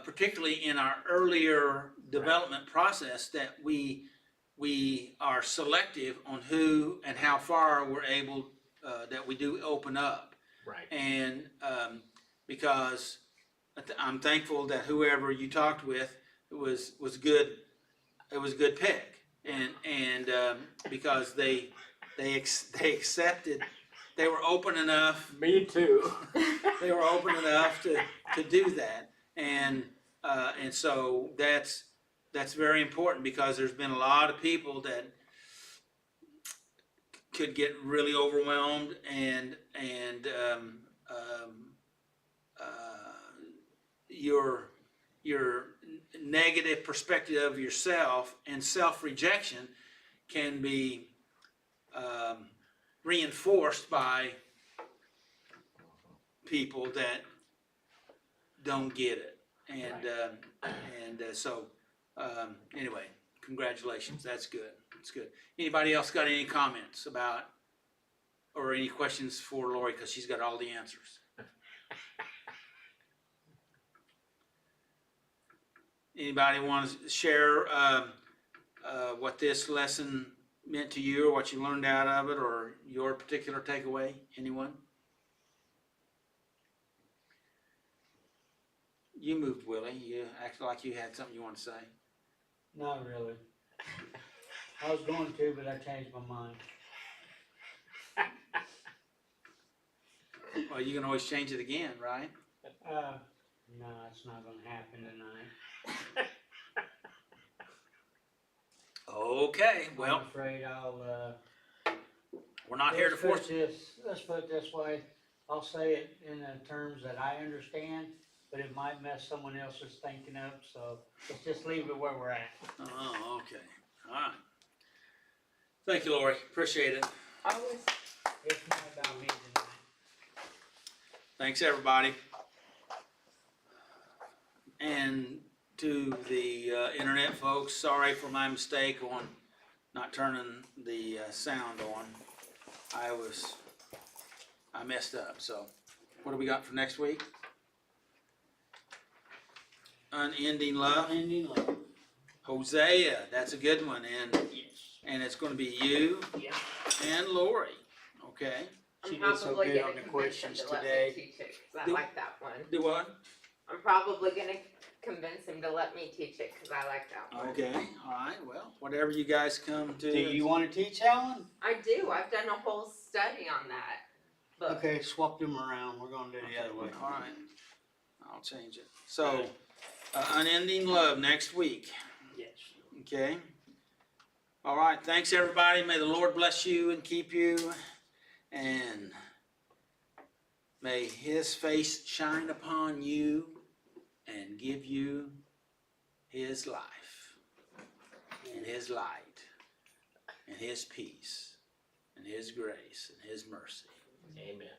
particularly in our earlier development process, that we are selective on who and how far we're able, that we do open up. right, And, because I'm thankful that whoever you talked with was good, it was a good pick. And because they accepted, they were open enough, me too. they were open enough to do that. And so that's very important, because there's been a lot of people that could get really overwhelmed and your negative perspective of yourself and self-rejection can be reinforced by people that don't get it. So anyway, congratulations, that's good, that's good. Anybody else got any comments about, or any questions for Lori, because she's got all the answers? Anybody want to share what this lesson meant to you, or what you learned out of it, or your particular takeaway? Anyone? You moved, Willie. You acted like you had something you want to say. Not really. I was going to, but I changed my mind. Well, you can always change it again, right? No, it's not gonna happen tonight. Okay, well, I'm afraid I'll, we're not here to force. Let's put it this way, I'll say it in the terms that I understand, but it might mess someone else's thinking up, so let's just leave it where we're at. Oh, okay, all right. Thank you, Lori, appreciate it. Always. It's not about me tonight. Thanks, everybody. And to the internet folks, sorry for my mistake on not turning the sound on. I messed up, so what do we got for next week? Unending Love, Ending love. Hosea, that's a good one, Yes. and it's gonna be you Yeah. and Lori, okay? She I'm did so probably good gonna on the convince him questions to let me today. teach it, cause I Do- like that one. Do what? I'm probably gonna convince him to let me teach it, cause I like that one. Okay, all right, well, whatever you guys come to. Do you wanna teach that one? I do, I've done a whole study on that book. Okay, swap them around, we're gonna do it the other way. All right, I'll change it. So, Unending Love next week, Yes. okay? All right, thanks, everybody. May the Lord bless you and keep you, and may His face shine upon you and give you His life and His light and His peace and His grace and His mercy. amen.